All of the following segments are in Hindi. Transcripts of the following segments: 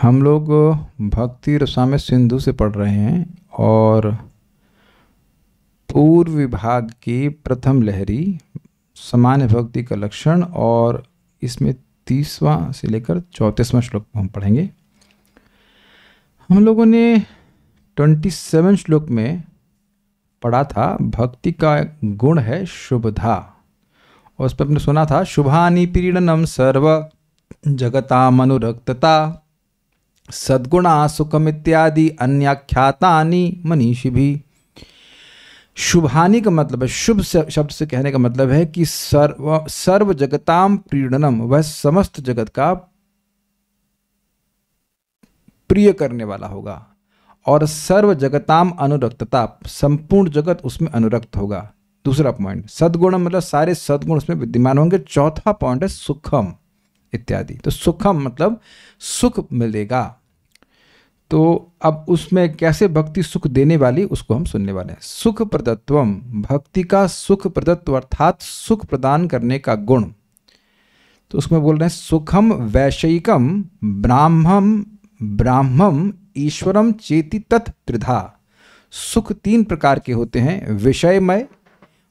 हम लोग भक्ति रसायन सिंधु से पढ़ रहे हैं और पूर्व विभाग की प्रथम लहरी सामान्य भक्ति का लक्षण और इसमें 30वां से लेकर 34वां श्लोक हम पढ़ेंगे। हम लोगों ने 27 श्लोक में पढ़ा था भक्ति का गुण है शुभधा, और उस पर हमने सुना था शुभानि पीड़नम सर्व जगतामनुरक्तता सद्गुणा सुखम इत्यादि अन्याख्यातानि मनीषी भी। शुभानि का मतलब है, शुभ शब्द से कहने का मतलब है कि सर्व जगताम प्रीणनम, वह समस्त जगत का प्रिय करने वाला होगा, और सर्व जगताम अनुरक्तता, संपूर्ण जगत उसमें अनुरक्त होगा। दूसरा पॉइंट सद्गुण मतलब सारे सद्गुण उसमें विद्यमान होंगे। चौथा पॉइंट है सुखम इत्यादि। तो सुखम मतलब सुख मिलेगा। तो अब उसमें कैसे भक्ति सुख देने वाली उसको हम सुनने वाले हैं। सुख प्रदत्वम, भक्ति का सुख प्रदत्व अर्थात सुख प्रदान करने का गुण। तो उसमें बोल रहे हैं सुखम वैषयिकम ब्राह्मम ईश्वरम चेति तत् त्रिधा। सुख 3 प्रकार के होते हैं, विषयमय,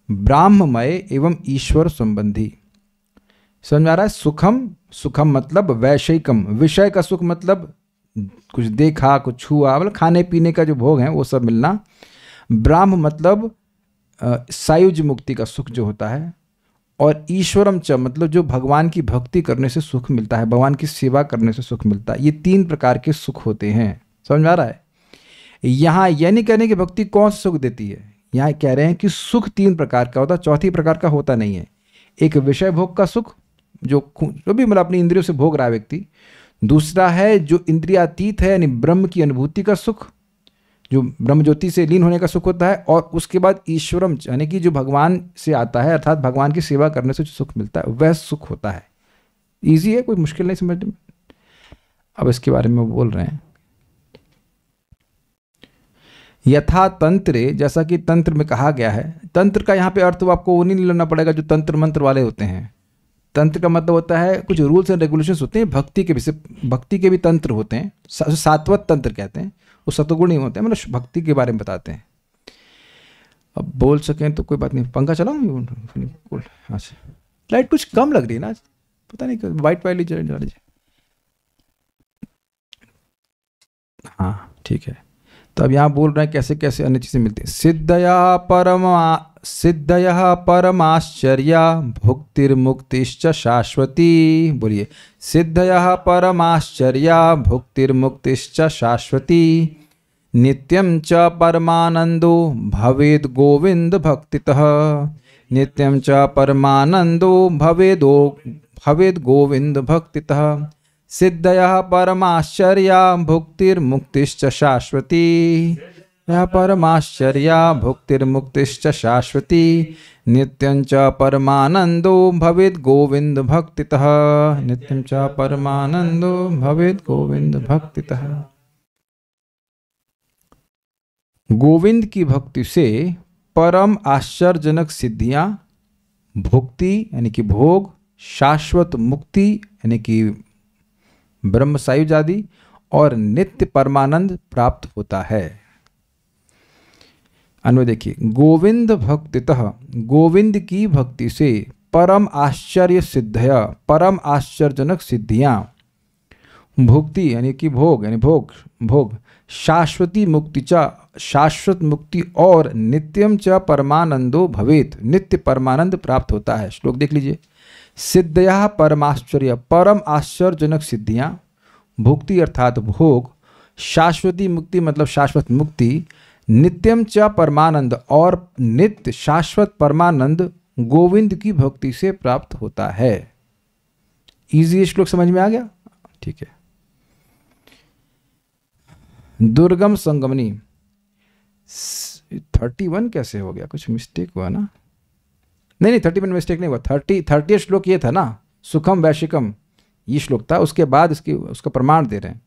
ब्राह्ममय एवं ईश्वर संबंधी। समझ में आ रहा है? सुखम मतलब वैषयिकम, विषय का सुख मतलब कुछ देखा कुछ छुआ, मतलब खाने पीने का जो भोग है वो सब मिलना। ब्राह्म मतलब सायुज मुक्ति का सुख जो होता है, और ईश्वरम च मतलब जो भगवान की भक्ति करने से सुख मिलता है, भगवान की सेवा करने से सुख मिलता है। ये 3 प्रकार के सुख होते हैं। समझ में आ रहा है? यहाँ यह नहीं कहने की भक्ति कौन सा सुख देती है, यहाँ कह रहे हैं कि सुख 3 प्रकार का होता है, चौथी प्रकार का होता नहीं है। एक विषय भोग का सुख जो भी मतलब अपनी इंद्रियों से भोग रहा है व्यक्ति। दूसरा है जो इंद्रियातीत है, यानी ब्रह्म की अनुभूति का सुख, जो ब्रह्म ज्योति से लीन होने का सुख होता है। और उसके बाद ईश्वरम यानी कि जो भगवान से आता है, अर्थात भगवान की सेवा करने से जो सुख मिलता है वह सुख होता है। ईजी है, कोई मुश्किल नहीं समझने में। अब इसके बारे में बोल रहे हैं यथा तंत्रे, जैसा कि तंत्र में कहा गया है। तंत्र का यहाँ पे अर्थ आपको वो नहीं लेना पड़ेगा जो तंत्र मंत्र वाले होते हैं। तंत्र का मतलब होता है कुछ रूल्स एंड रेगुलेशंस होते हैं। भक्ति के विषय, भक्ति के भी तंत्र होते हैं, सात्वत तंत्र कहते हैं, वो सतगुण ही होते हैं, मतलब भक्ति के बारे में बताते हैं। अब बोल सकें तो कोई बात नहीं। पंखा चलाऊं? अच्छा, लाइट कुछ कम लग रही है ना, पता नहीं वाइट वाली जा लीजिए। हाँ ठीक है। तो अब यहाँ बोल रहे हैं कैसे कैसे अन्य चीज़ें मिलती हैं। सिद्धयः परमाश्चर्या भुक्तिर्मुक्तिश्च शाश्वती। बोलिए, सिद्धयः परमाश्चर्या भुक्तिर्मुक्तिश्च शाश्वती नित्यं च परमानंदो भवेद गोविंद भक्तितः। नित्यं च परमानंदो भवेद गोविंद भक्तितः। सिद्धयः परमाश्चर्या भुक्तिर्मुक्तिश्च शाश्वती। यः परमाश्चर्या भुक्तिर्मुक्तिश्च शाश्वती नित्यं च परमानंदो भवेद गोविंद भक्तितः। नित्यं च परमानंदो भवेद गोविंद भक्तितः। गोविंद की भक्ति से परम आश्चर्यजनक सिद्धियां, भुक्ति यानी कि भोग, शाश्वत मुक्ति यानी कि ब्रह्म सायुज आदि, और नित्य परमानंद प्राप्त होता है। अन्वय देखिए, गोविंद भक्तितः, गोविंद की भक्ति से परम आश्चर्य सिद्धया, परम आश्चर्यजनक सिद्धियां, भुक्ति यानी कि भोग यानी भोग, शाश्वती मुक्ति च, शाश्वत मुक्ति, और नित्यम च परमानंदो भवेत, नित्य परमानंद प्राप्त होता है। श्लोक देख लीजिए। सिद्धया परमाश्चर्य, परम आश्चर्यजनक सिद्धियां, भुक्ति अर्थात भोग, शाश्वती मुक्ति मतलब शाश्वत मुक्ति, नित्यम च परमानंद, और नित्य शाश्वत परमानंद गोविंद की भक्ति से प्राप्त होता है। इजी श्लोक समझ में आ गया? ठीक है। दुर्गम संगमनी 31 कैसे हो गया? कुछ मिस्टेक हुआ ना? नहीं 31 मिस्टेक नहीं हुआ। 30 श्लोक ये था ना, सुखम वैशिकम, ये श्लोक था। उसके बाद उसका प्रमाण दे रहे हैं।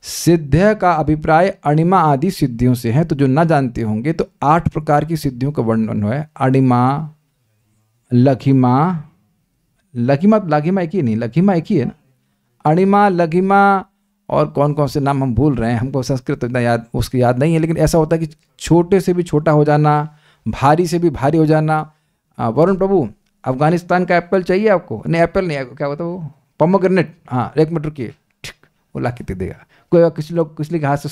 सिद्ध का अभिप्राय अणिमा आदि सिद्धियों से है। तो जो ना जानते होंगे तो 8 प्रकार की सिद्धियों का वर्णन हुआ है। अणिमा, लघिमा एक ही नहीं, लघिमा एक ही है ना। अणिमा, लघिमा और कौन कौन से नाम हम भूल रहे हैं, हमको संस्कृत इतना याद उसकी याद नहीं है, लेकिन ऐसा होता है कि छोटे से भी छोटा हो जाना, भारी से भी भारी हो जाना। वरुण प्रभु, अफगानिस्तान का एप्पल चाहिए आपको? नहीं एप्पल नहीं, क्या होता है वो, पोमोग्रेनेट। हाँ, 1 मिनट रुकिए, वो ला के दे देगा। कोई किसी के हाथ से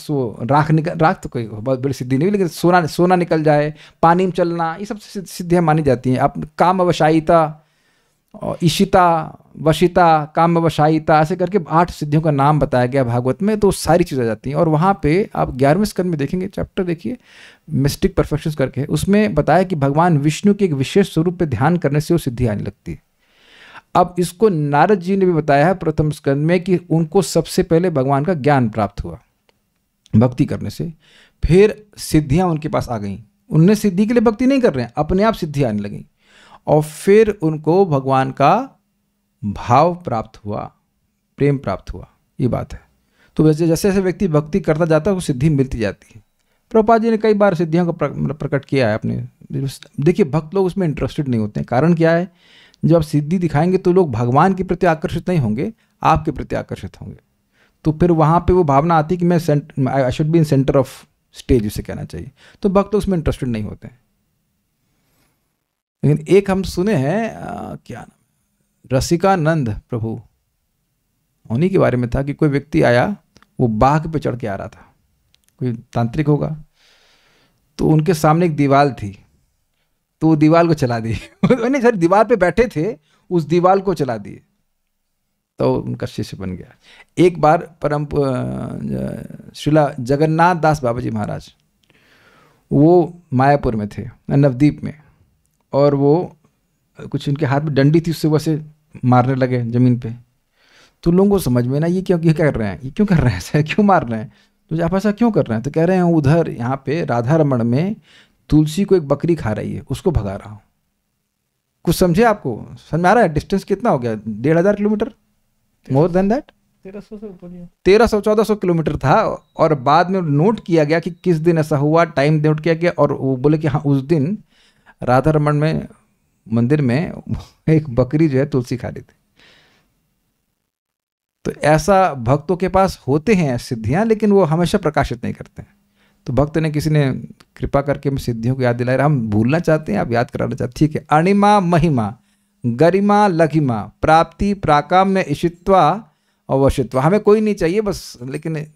राख तो कोई बहुत बड़ी सिद्धि नहीं, लेकिन सोना निकल जाए, पानी में चलना, ये सब सिद्धियाँ मानी जाती हैं। आप काम वशायिता और ईशिता, वशिता, काम वशायिता, ऐसे करके 8 सिद्धियों का नाम बताया गया भागवत में, तो सारी चीज़ें आ जाती हैं। और वहाँ पे आप 11वें स्कंद में देखेंगे, चैप्टर देखिए मिस्टिक परफेक्शंस करके, उसमें बताया कि भगवान विष्णु के एक विशेष स्वरूप पे ध्यान करने से वो सिद्धि आने लगती है। अब इसको नारद जी ने भी बताया है प्रथम स्कंद में कि उनको सबसे पहले भगवान का ज्ञान प्राप्त हुआ भक्ति करने से, फिर सिद्धियां उनके पास आ गईं। उनने सिद्धि के लिए भक्ति नहीं कर रहे हैं, अपने आप सिद्धि आने लगी, और फिर उनको भगवान का भाव प्राप्त हुआ, प्रेम प्राप्त हुआ। ये बात है। तो जैसे जैसे व्यक्ति भक्ति करता जाता है, वो सिद्धि मिलती जाती है। प्रभुपाद जी ने कई बार सिद्धियों को प्रकट किया है अपने। देखिए, भक्त लोग उसमें इंटरेस्टेड नहीं होते हैं। कारण क्या है? जब आप सिद्धि दिखाएंगे तो लोग भगवान के प्रति आकर्षित नहीं होंगे, आपके प्रति आकर्षित होंगे। तो फिर वहाँ पे वो भावना आती है कि मैं I should be in centre of stage, उसे कहना चाहिए। तो भक्त लोग उसमें इंटरेस्टेड नहीं होते हैं। लेकिन एक हम सुने हैं, क्या नाम, रसिकानंद प्रभु, उन्हीं के बारे में था कि कोई व्यक्ति आया, वो बाघ पे चढ़ के आ रहा था, कोई तांत्रिक होगा, तो उनके सामने एक दीवार थी, तो वो दीवार को चला दी नहीं सर, दीवार पे बैठे थे, उस दीवार को चला दिए, तो उनका शिष्य बन गया। एक बार परम श्रीला जगन्नाथ दास बाबा जी महाराज, वो मायापुर में थे, नवद्वीप में, और वो कुछ उनके हाथ में डंडी थी, उससे वैसे मारने लगे ज़मीन पे। तो लोगों को समझ में ना, ये कर रहे हैं, ये क्यों कर रहे हैं, ऐसा क्यों मार रहे हैं, तो आप ऐसा क्यों कर रहे हैं? तो कह रहे हैं उधर यहाँ पे राधा रमण में तुलसी को एक बकरी खा रही है, उसको भगा रहा हूँ। कुछ समझे? आपको समझ में आ रहा है? डिस्टेंस कितना हो गया? 1500 kilometre, more than that, 1300-1400 kilometre था। और बाद में नोट किया गया कि किस दिन ऐसा हुआ, टाइम नोट किया गया, और वो बोले कि हाँ, उस दिन राधा रमण में मंदिर में एक बकरी जो है तुलसी खा रही थी। तो ऐसा भक्तों के पास होते हैं सिद्धियां, लेकिन वो हमेशा प्रकाशित नहीं करते हैं। तो भक्त ने, किसी ने कृपा करके हमें सिद्धियों को याद दिलाया, हम भूलना चाहते हैं, आप याद कराना चाहते, ठीक है। अणिमा महिमा गरिमा लघिमा प्राप्ति प्राकाम्य इशित्वा अवशित्वा, हमें कोई नहीं चाहिए बस। लेकिन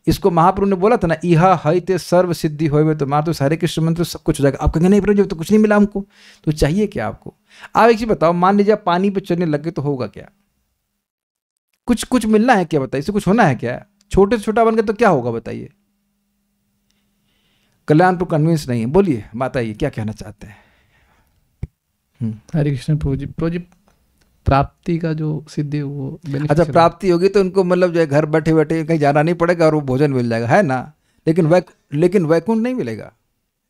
इसको महाप्रभु ने बोला था ना, इहा हईते सर्व सिद्धि होवे, तो माँ तो हरे कृष्ण मंत्र सब कुछ हो जाएगा। आप कहेंगे नहीं प्रभु, तो कुछ नहीं मिला हमको, तो चाहिए क्या आपको? आप एक चीज बताओ, मान लीजिए आप पानी पे चलने लगे तो होगा क्या? कुछ मिलना है क्या? बताइए, इससे कुछ होना है क्या? छोटे से छोटा बन गए तो क्या होगा बताइए? कल्याणपुर कन्विंस नहीं है, बोलिए, बताइए क्या कहना चाहते हैं? हरे कृष्ण प्रभु जी, प्राप्ति का जो सिद्धि वो अच्छा, प्राप्ति होगी तो उनको मतलब जो है घर बैठे बैठे कहीं जाना नहीं पड़ेगा और वो भोजन मिल जाएगा, है ना? लेकिन वैकुंठ नहीं मिलेगा।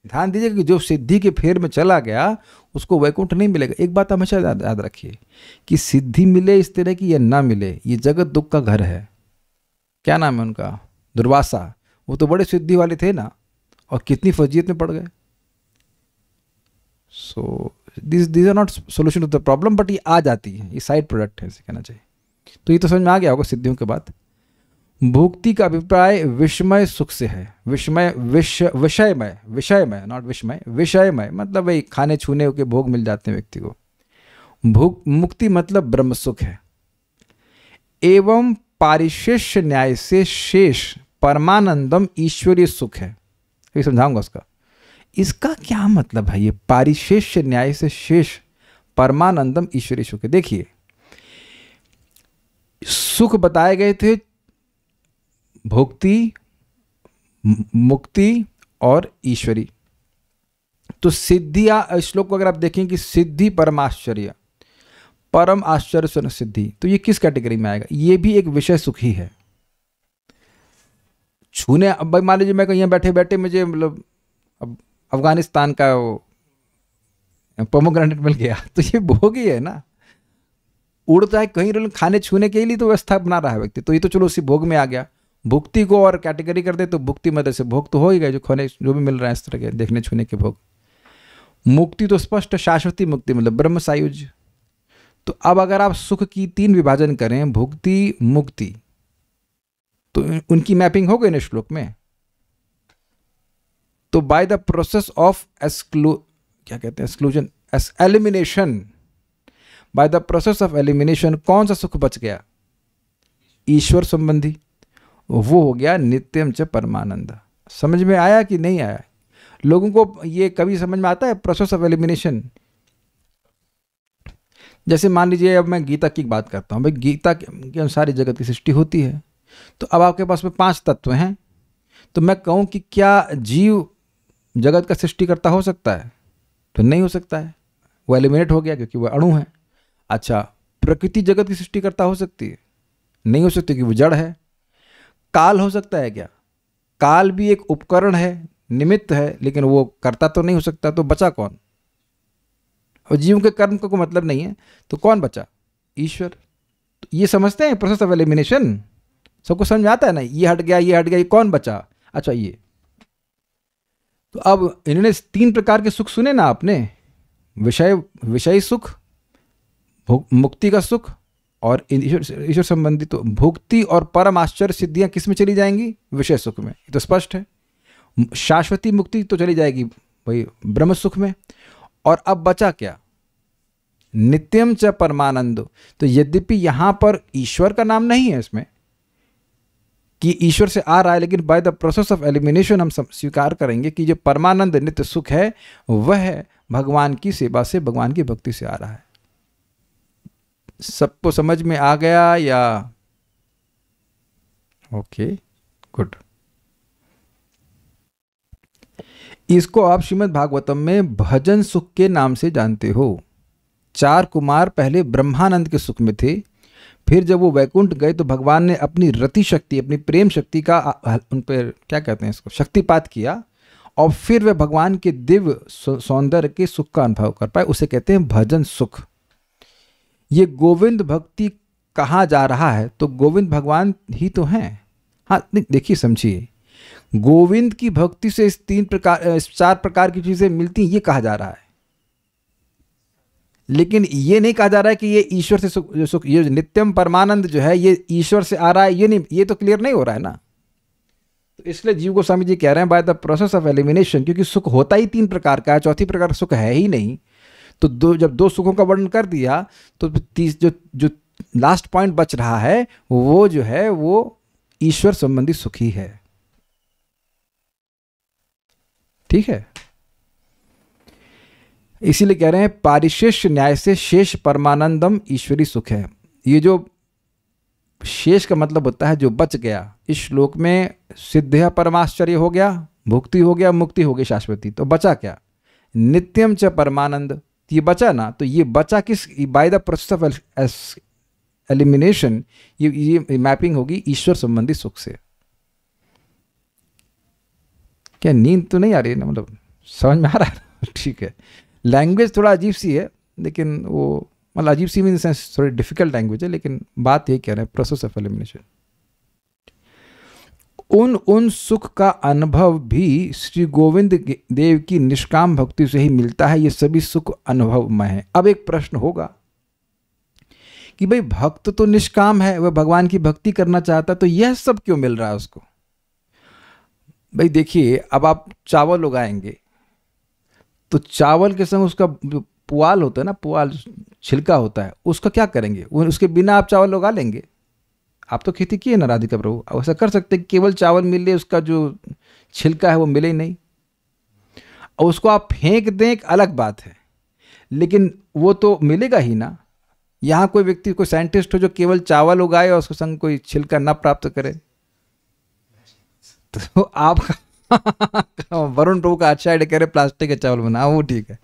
ध्यान दीजिए कि जो सिद्धि के फेर में चला गया उसको वैकुंठ नहीं मिलेगा। एक बात हमेशा याद रखिए कि सिद्धि मिले इस तरह की या ना मिले, ये जगत दुख का घर है। क्या नाम है उनका? दुर्वासा। वो तो बड़े सिद्धि वाले थे ना, और कितनी फजीयत में पड़ गए। सो these are not solution to the problem, but ये आ जाती है, ये साइड प्रोडक्ट है, इसे कहना चाहिए। तो ये तो समझ में आ गया होगा सिद्धियों के बाद। भुक्ति का अभिप्राय विषमय सुख से है। विषमय विषयमय नॉट विषमय, विषयमय मतलब वही खाने छूने के भोग मिल जाते हैं व्यक्ति को। मुक्ति मतलब ब्रह्म सुख है। एवं पारिशेष्य न्याय से शेष परमानंदम ईश्वरीय सुख है। ये समझाऊंगा उसका, इसका क्या मतलब है। ये पारिशेष्य न्याय से शेष परमानंदम ईश्वरीय सुख है। देखिए, सुख बताए गए थे भोक्ति, मुक्ति और ईश्वरी। तो सिद्धियां, श्लोक को अगर आप देखें कि सिद्धि परमाश्चर्य, परम आश्चर्य सुन सिद्धि, तो ये किस कैटेगरी में आएगा? ये भी एक विषय सुख ही है। छूने, अब मान लीजिए मैं कहीं बैठे बैठे मुझे मतलब अब अफगानिस्तान का पोमोग्रेनेट मिल गया, तो ये भोग ही है ना। उड़ता है कहीं खाने छूने के लिए तो व्यवस्था बना रहा है व्यक्ति, तो ये तो चलो उसी भोग में आ गया। भुक्ति को और कैटेगरी कर दे तो भुक्ति मदद से भोग तो हो ही गए, जो खाने जो भी मिल रहा है इस तरह के देखने छूने के भोग। मुक्ति तो स्पष्ट शाश्वती मुक्ति मतलब ब्रह्म सायुज्य। तो अब अगर आप सुख की 3 विभाजन करें, भुक्ति, मुक्ति, तो उनकी मैपिंग हो गई ना श्लोक में। तो बाय द प्रोसेस ऑफ क्या कहते हैं exclusion, elimination, by the process of elimination कौन सा सुख बच गया? ईश्वर संबंधी, वो हो गया नित्यम च परमानंद। समझ में आया कि नहीं आया? लोगों को ये कभी समझ में आता है प्रोसेस ऑफ एलिमिनेशन? जैसे मान लीजिए अब मैं गीता की बात करता हूँ, भाई गीता के अनुसार ही जगत की सृष्टि होती है। तो अब आपके पास में 5 तत्व हैं, तो मैं कहूँ कि क्या जीव जगत का सृष्टिकर्ता हो सकता है? तो नहीं हो सकता है, वो एलिमिनेट हो गया क्योंकि वो अणु है। अच्छा, प्रकृति जगत की सृष्टिकर्ता हो सकती है? नहीं हो सकती क्योंकि वो जड़ है। काल हो सकता है क्या? काल भी एक उपकरण है, निमित्त है, लेकिन वो करता तो नहीं हो सकता। तो बचा कौन? और जीव के कर्म का कोई मतलब नहीं है, तो कौन बचा? ईश्वर। तो ये समझते हैं प्रोसेस ऑफ एलिमिनेशन? सबको समझ में आता है ना? ये हट गया, ये हट गया, ये कौन बचा? अच्छा ये। तो अब इन्होंने 3 प्रकार के सुख सुने ना आपने, विषय सुख, मुक्ति का सुख और ईश्वर संबंधी। तो भुक्ति और परम आश्चर्य सिद्धियां किस में चली जाएंगी? विषय सुख में, ये तो स्पष्ट है। शाश्वती मुक्ति तो चली जाएगी भाई ब्रह्म सुख में। और अब बचा क्या? नित्यम च परमानंद। तो यद्यपि यहां पर ईश्वर का नाम नहीं है इसमें कि ईश्वर से आ रहा है, लेकिन by the process of elimination हम स्वीकार करेंगे कि जो परमानंद नित्य सुख है वह भगवान की सेवा से, भगवान की भक्ति से आ रहा है। सबको समझ में आ गया या? Okay, good. इसको आप श्रीमद् भागवतम में भजन सुख के नाम से जानते हो। 4 कुमार पहले ब्रह्मानंद के सुख में थे, फिर जब वो वैकुंठ गए तो भगवान ने अपनी रति शक्ति, अपनी प्रेम शक्ति का उन पर क्या कहते हैं इसको, शक्तिपात किया, और फिर वे भगवान के दिव्य सौंदर्य के सुख का अनुभव कर पाए। उसे कहते हैं भजन सुख। ये गोविंद भक्ति कहाँ जा रहा है? तो गोविंद भगवान ही तो हैं। हाँ देखिए, समझिए, गोविंद की भक्ति से इस 4 प्रकार की चीजें मिलती हैं, ये कहा जा रहा है। लेकिन ये नहीं कहा जा रहा है कि ये ईश्वर से सुख, ये नित्यम परमानंद जो है ये ईश्वर से आ रहा है, ये नहीं, ये तो क्लियर नहीं हो रहा है ना। तो इसलिए जीव गोस्वामी जी कह रहे हैं by the process of elimination, क्योंकि सुख होता ही 3 प्रकार का है, चौथी प्रकार का सुख है ही नहीं। तो जब 2 सुखों का वर्णन कर दिया तो जो लास्ट पॉइंट बच रहा है वो जो है वो ईश्वर संबंधी सुख ही है। ठीक है, इसीलिए कह रहे हैं पारिशेष न्याय से शेष परमानंदम ईश्वरी सुख है। ये जो शेष का मतलब होता है जो बच गया। इस श्लोक में सिद्ध परमाश्चर्य हो गया, भुक्ति हो गया, मुक्ति हो गई शाश्वती। तो बचा क्या? नित्यम च परमानंद। ये बचा ना, तो ये बचा किस? By the process of elimination ये मैपिंग होगी ईश्वर संबंधी सुख से। क्या नींद तो नहीं आ रही है ना? मतलब समझ में आ रहा है? ठीक है, लैंग्वेज थोड़ा अजीब सी है, लेकिन वो मतलब अजीब सी इन सेंस थोड़ी डिफिकल्ट लैंग्वेज है, लेकिन बात यही कह रहे हैं प्रोसेस ऑफ एलिमिनेशन। उन सुख का अनुभव भी श्री गोविंद देव की निष्काम भक्ति से ही मिलता है। ये सभी सुख अनुभवमय है। अब एक प्रश्न होगा कि भाई भक्त तो निष्काम है, वह भगवान की भक्ति करना चाहता, तो यह सब क्यों मिल रहा है उसको? भाई देखिए, अब आप चावल उगाएंगे तो चावल के संग उसका जो पुआल होता है ना, पुआल छिलका होता है, उसका क्या करेंगे? उसके बिना आप चावल उगा लेंगे? आप तो खेती किए ना राधिका प्रभु, ऐसा कर सकते हैं केवल चावल मिले, उसका जो छिलका है वो मिले ही नहीं। और उसको आप फेंक दें एक अलग बात है, लेकिन वो तो मिलेगा ही ना। यहाँ कोई व्यक्ति, कोई साइंटिस्ट हो जो केवल चावल उगाए और उसके संग कोई छिलका न प्राप्त करे, तो आपका वरुण प्रभु का अच्छा आइडिया कह रहे प्लास्टिक के चावल बना, वो ठीक है।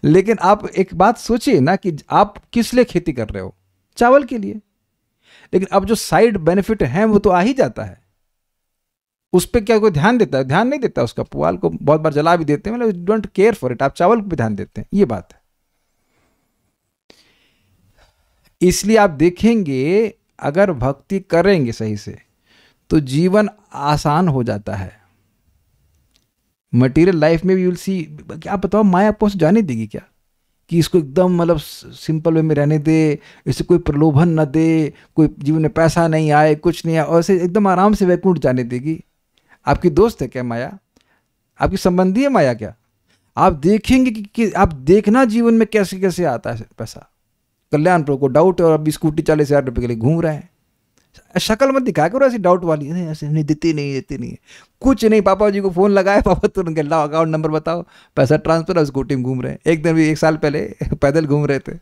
लेकिन आप एक बात सोचिए ना कि आप किस लिए खेती कर रहे हो? चावल के लिए। लेकिन अब जो साइड बेनिफिट है वो तो आ ही जाता है। उस पर क्या कोई ध्यान देता है? ध्यान नहीं देता। उसका पुआल को बहुत बार जला भी देते हैं, मतलब डोंट केयर फॉर इट। आप चावल पे ध्यान देते हैं, ये बात है। इसलिए आप देखेंगे अगर भक्ति करेंगे सही से तो जीवन आसान हो जाता है। मटेरियल लाइफ में भी यूल सी, क्या बताओ, माया आपको जाने देगी क्या? कि इसको एकदम मतलब सिंपल वे में रहने दे, इसे कोई प्रलोभन न दे, कोई जीवन में पैसा नहीं आए, कुछ नहीं आए, और इसे एकदम आराम से वैकुंठ जाने देगी। आपकी दोस्त है क्या माया? आपकी संबंधी है माया क्या? आप देखेंगे कि आप देखना जीवन में कैसे कैसे आता है पैसा। कल्याण प्रभु को डाउट है और अभी स्कूटी 40,000 रुपये के लिए घूम रहे हैं। शक्ल मत दिखा करो ऐसी डाउट वाली, नहीं ऐसे नहीं, देती नहीं, कुछ नहीं। पापा जी को फोन लगाया, पापा तुरंत लाओ अकाउंट नंबर बताओ, पैसा ट्रांसफर, और स्कूटी में घूम रहे हैं। एक दिन भी 1 साल पहले पैदल घूम रहे थे।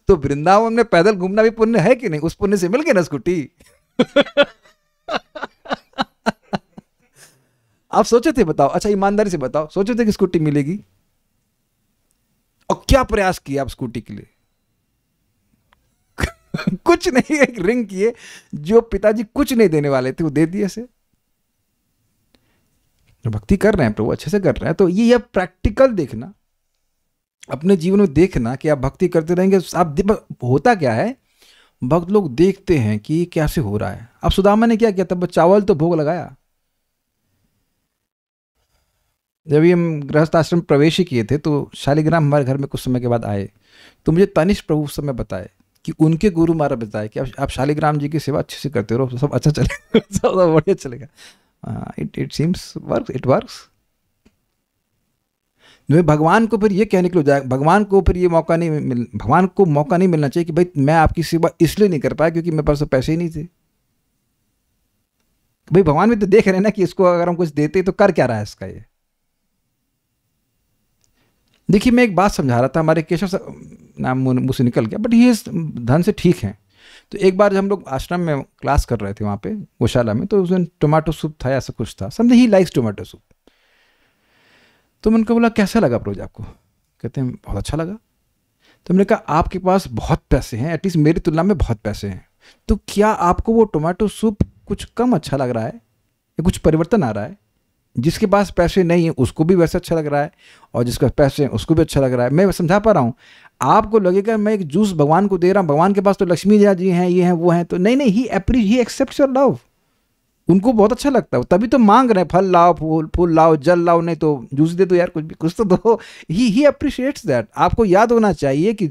तो वृंदावन में पैदल घूमना भी पुण्य है कि नहीं? उस पुण्य से मिल गई ना स्कूटी। आप सोचे थे, बताओ, अच्छा ईमानदारी से बताओ, सोचे थे कि स्कूटी मिलेगी? और क्या प्रयास किया आप स्कूटी के लिए? कुछ नहीं, एक रिंग किए, जो पिताजी कुछ नहीं देने वाले थे वो दे दिए से। भक्ति कर रहे हैं प्रभु, अच्छे से कर रहे हैं, तो ये प्रैक्टिकल देखना, अपने जीवन में देखना कि आप भक्ति करते रहेंगे। आप होता क्या है, भक्त लोग देखते हैं कि कैसे हो रहा है। अब सुदामा ने क्या किया, तब चावल तो भोग लगाया। जब ये हम गृहस्थ आश्रम प्रवेश ही किए थे तो शालिग्राम हमारे घर में कुछ समय के बाद आए, तो मुझे तनिष्क प्रभु उस समय बताए कि उनके गुरु महाराज बताए कि आप शालिग्राम जी की सेवा अच्छे से करते रहो, सब अच्छा चलेगा, सब बढ़िया चलेगा। It seems work, it works. भगवान को फिर ये कहने के लिए जाए, भगवान को फिर ये मौका नहीं भगवान को मौका नहीं मिलना चाहिए कि भाई मैं आपकी सेवा इसलिए नहीं कर पाया क्योंकि मेरे पास तो पैसे ही नहीं थे। भाई भगवान भी तो देख रहे हैं ना कि इसको अगर हम कुछ देते तो कर क्या रहा है इसका ये। देखिए मैं एक बात समझा रहा था, हमारे केशव नाम मुंह से निकल गया, बट ये धन से ठीक है। तो एक बार जब हम लोग आश्रम में क्लास कर रहे थे वहाँ पे गौशाला में, तो उस दिन टोमेटो सूप था, ऐसा कुछ था, समझे, ही लाइक्स टोमेटो सूप। तो मैंने बोला कैसा लगा प्रोज आपको? कहते हैं बहुत अच्छा लगा। तो मैंने कहा आपके पास बहुत पैसे हैं, एटलीस्ट मेरी तुलना में बहुत पैसे हैं, तो क्या आपको वो टोमेटो सूप कुछ कम अच्छा लग रहा है या कुछ परिवर्तन आ रहा है? जिसके पास पैसे नहीं है उसको भी वैसे अच्छा लग रहा है, और जिसके पास पैसे हैं उसको भी अच्छा लग रहा है। मैं समझा पा रहा हूँ। आपको लगेगा मैं एक जूस भगवान को दे रहा हूँ, भगवान के पास तो लक्ष्मी जी हैं, ये हैं, वो हैं, तो नहीं, ही एक्सेप्ट्स योर लव। उनको बहुत अच्छा लगता है, तभी तो मांग रहे हैं, फल लाओ, फूल लाओ, जल लाओ, नहीं तो जूस दे दो यार, कुछ तो दो। ही अप्रिशिएट्स दैट। आपको याद होना चाहिए कि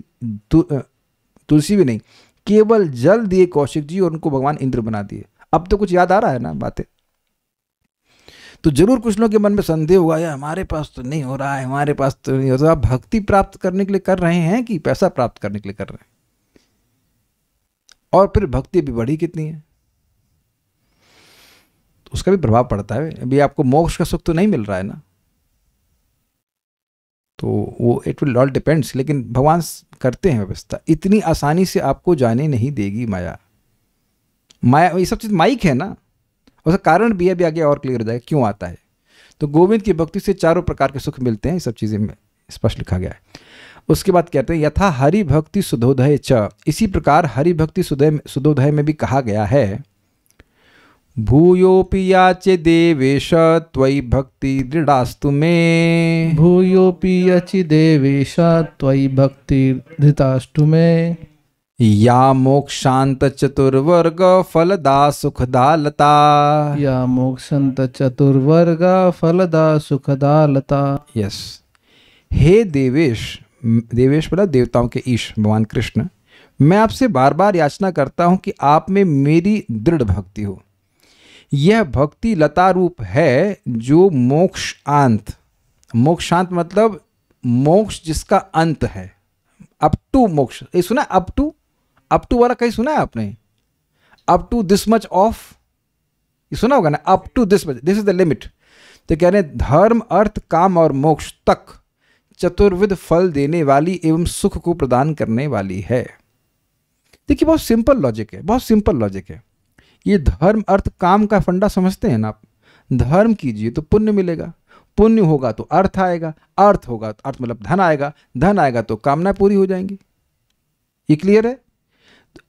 तुलसी भी नहीं, केवल जल दिए कौशिक जी और उनको भगवान इंद्र बना दिए। अब तो कुछ याद आ रहा है ना बातें? तो जरूर कुछ लोगों के मन में संदेह होगा, यार हमारे पास तो नहीं हो रहा है, हमारे पास तो नहीं हो रहा। आप भक्ति प्राप्त करने के लिए कर रहे हैं कि पैसा प्राप्त करने के लिए कर रहे हैं? और फिर भक्ति भी बढ़ी कितनी है, तो उसका भी प्रभाव पड़ता है। अभी आपको मोक्ष का सुख तो नहीं मिल रहा है ना, तो वो इट विल ऑल डिपेंड्स। लेकिन भगवान करते हैं व्यवस्था, इतनी आसानी से आपको जाने नहीं देगी माया। ये सब चीज़ माइक है ना, उसका कारण भी है, अभी आगे और क्लियर हो जाएगा क्यों आता है। तो गोविंद की भक्ति से 4 प्रकार के सुख मिलते हैं, ये सब चीज़ें में स्पष्ट लिखा गया है। उसके बाद कहते हैं यथा हरि भक्ति सुधोदय च, इसी प्रकार हरि भक्ति सुधोदय में भी कहा गया है, भूयोपि याचे देवेश त्वयि भक्ति दृढ़ास्तु मे, भूयोपि याचि देवेश त्वयि भक्ति धृतास्तु मे, या मोक्षांत चतुर्वर्ग फलदा सुखदा लता, या मोक्षांत चतुर्वर्ग फलदा सुखदा लता। यस। हे देवेश, देवेश मतलब देवताओं के ईश भगवान कृष्ण, मैं आपसे बार बार याचना करता हूं कि आप में मेरी दृढ़ भक्ति हो। यह भक्ति लता रूप है जो मोक्षांत, मोक्षांत मतलब मोक्ष जिसका अंत है, अप टू मोक्ष। ये सुना अप टू वाला कहीं सुना है आपने? Up to this much off, ये सुना होगा ना, up to this much, this is the limit. तो कह रहे हैं धर्म अर्थ काम और मोक्ष तक चतुर्विध फल देने वाली एवं सुख को प्रदान करने वाली है। देखिए बहुत सिंपल लॉजिक है, बहुत सिंपल लॉजिक है। ये धर्म अर्थ काम का फंडा समझते हैं ना आप? धर्म कीजिए तो पुण्य मिलेगा, पुण्य होगा तो अर्थ आएगा, अर्थ होगा तो अर्थ मतलब धन आएगा, धन आएगा तो कामना पूरी हो जाएंगी। ये क्लियर है?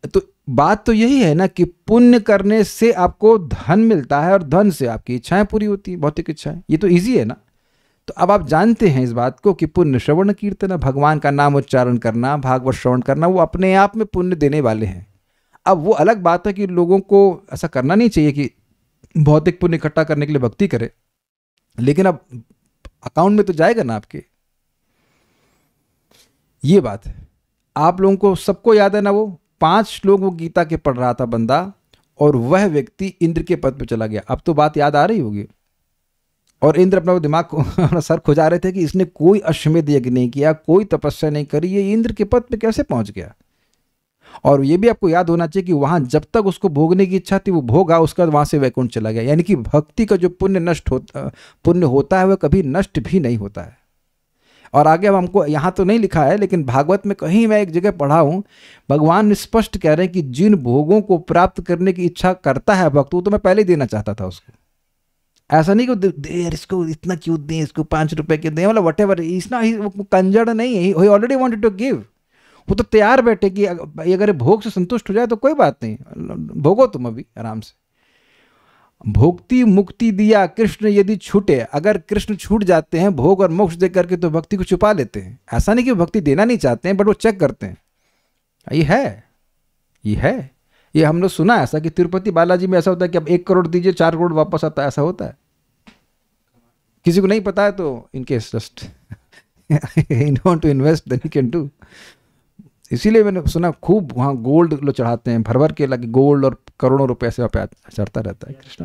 तो बात तो यही है ना कि पुण्य करने से आपको धन मिलता है और धन से आपकी इच्छाएं पूरी होती हैं, भौतिक इच्छाएं। ये तो इजी है ना। तो अब आप जानते हैं इस बात को कि पुण्य श्रवण कीर्तन, भगवान का नाम उच्चारण करना, भागवत श्रवण करना, वो अपने आप में पुण्य देने वाले हैं। अब वो अलग बात है कि लोगों को ऐसा करना नहीं चाहिए कि भौतिक पुण्य इकट्ठा करने के लिए भक्ति करे, लेकिन अब अकाउंट में तो जाएगा ना आपके। ये बात है। आप लोगों को सबको याद है ना, वो 5 श्लोक वो गीता के पढ़ रहा था बंदा, और वह व्यक्ति इंद्र के पद पे चला गया। अब तो बात याद आ रही होगी। और इंद्र अपना दिमाग को अपना सर खुजा रहे थे कि इसने कोई अश्वमेध यज्ञ नहीं किया, कोई तपस्या नहीं करी, ये इंद्र के पद पे कैसे पहुंच गया। और ये भी आपको याद होना चाहिए कि वहां जब तक उसको भोगने की इच्छा थी वो भोगा, उसके बाद वहां से वैकुंठ चला गया। यानी कि भक्ति का जो पुण्य होता है वह कभी नष्ट भी नहीं होता है। और आगे अब हमको यहाँ तो नहीं लिखा है, लेकिन भागवत में कहीं मैं एक जगह पढ़ा हूँ, भगवान स्पष्ट कह रहे हैं कि जिन भोगों को प्राप्त करने की इच्छा करता है भक्त, वो तो मैं पहले ही देना चाहता था उसको। ऐसा नहीं कि दे यार, इसको इतना क्यों दें, इसको 5 रुपए के दें, मतलब वट एवर, इसना कंजड़ नहीं है, ही ऑलरेडी वांटेड टू गिव। वो तो तैयार बैठे कि अगर भोग से संतुष्ट हो जाए तो कोई बात नहीं, भोगो तुम अभी आराम से। भोक्ति मुक्ति दिया कृष्ण यदि छूटे, अगर कृष्ण छूट जाते हैं भोग और मोक्ष दे करके तो भक्ति को छुपा लेते हैं। ऐसा नहीं कि भक्ति देना नहीं चाहते हैं, बट वो चेक करते हैं। ये हम लोग सुना ऐसा कि तिरुपति बालाजी में ऐसा होता है कि अब 1 करोड़ दीजिए 4 करोड़ वापस आता है, ऐसा होता है। किसी को नहीं पता है तो in case just in want to invest then you can do. इसीलिए मैंने सुना खूब वहाँ गोल्ड लोग चढ़ाते हैं, भर भर के लगे गोल्ड, और करोड़ों रुपए से वहाँ पे चढ़ता रहता है। कृष्ण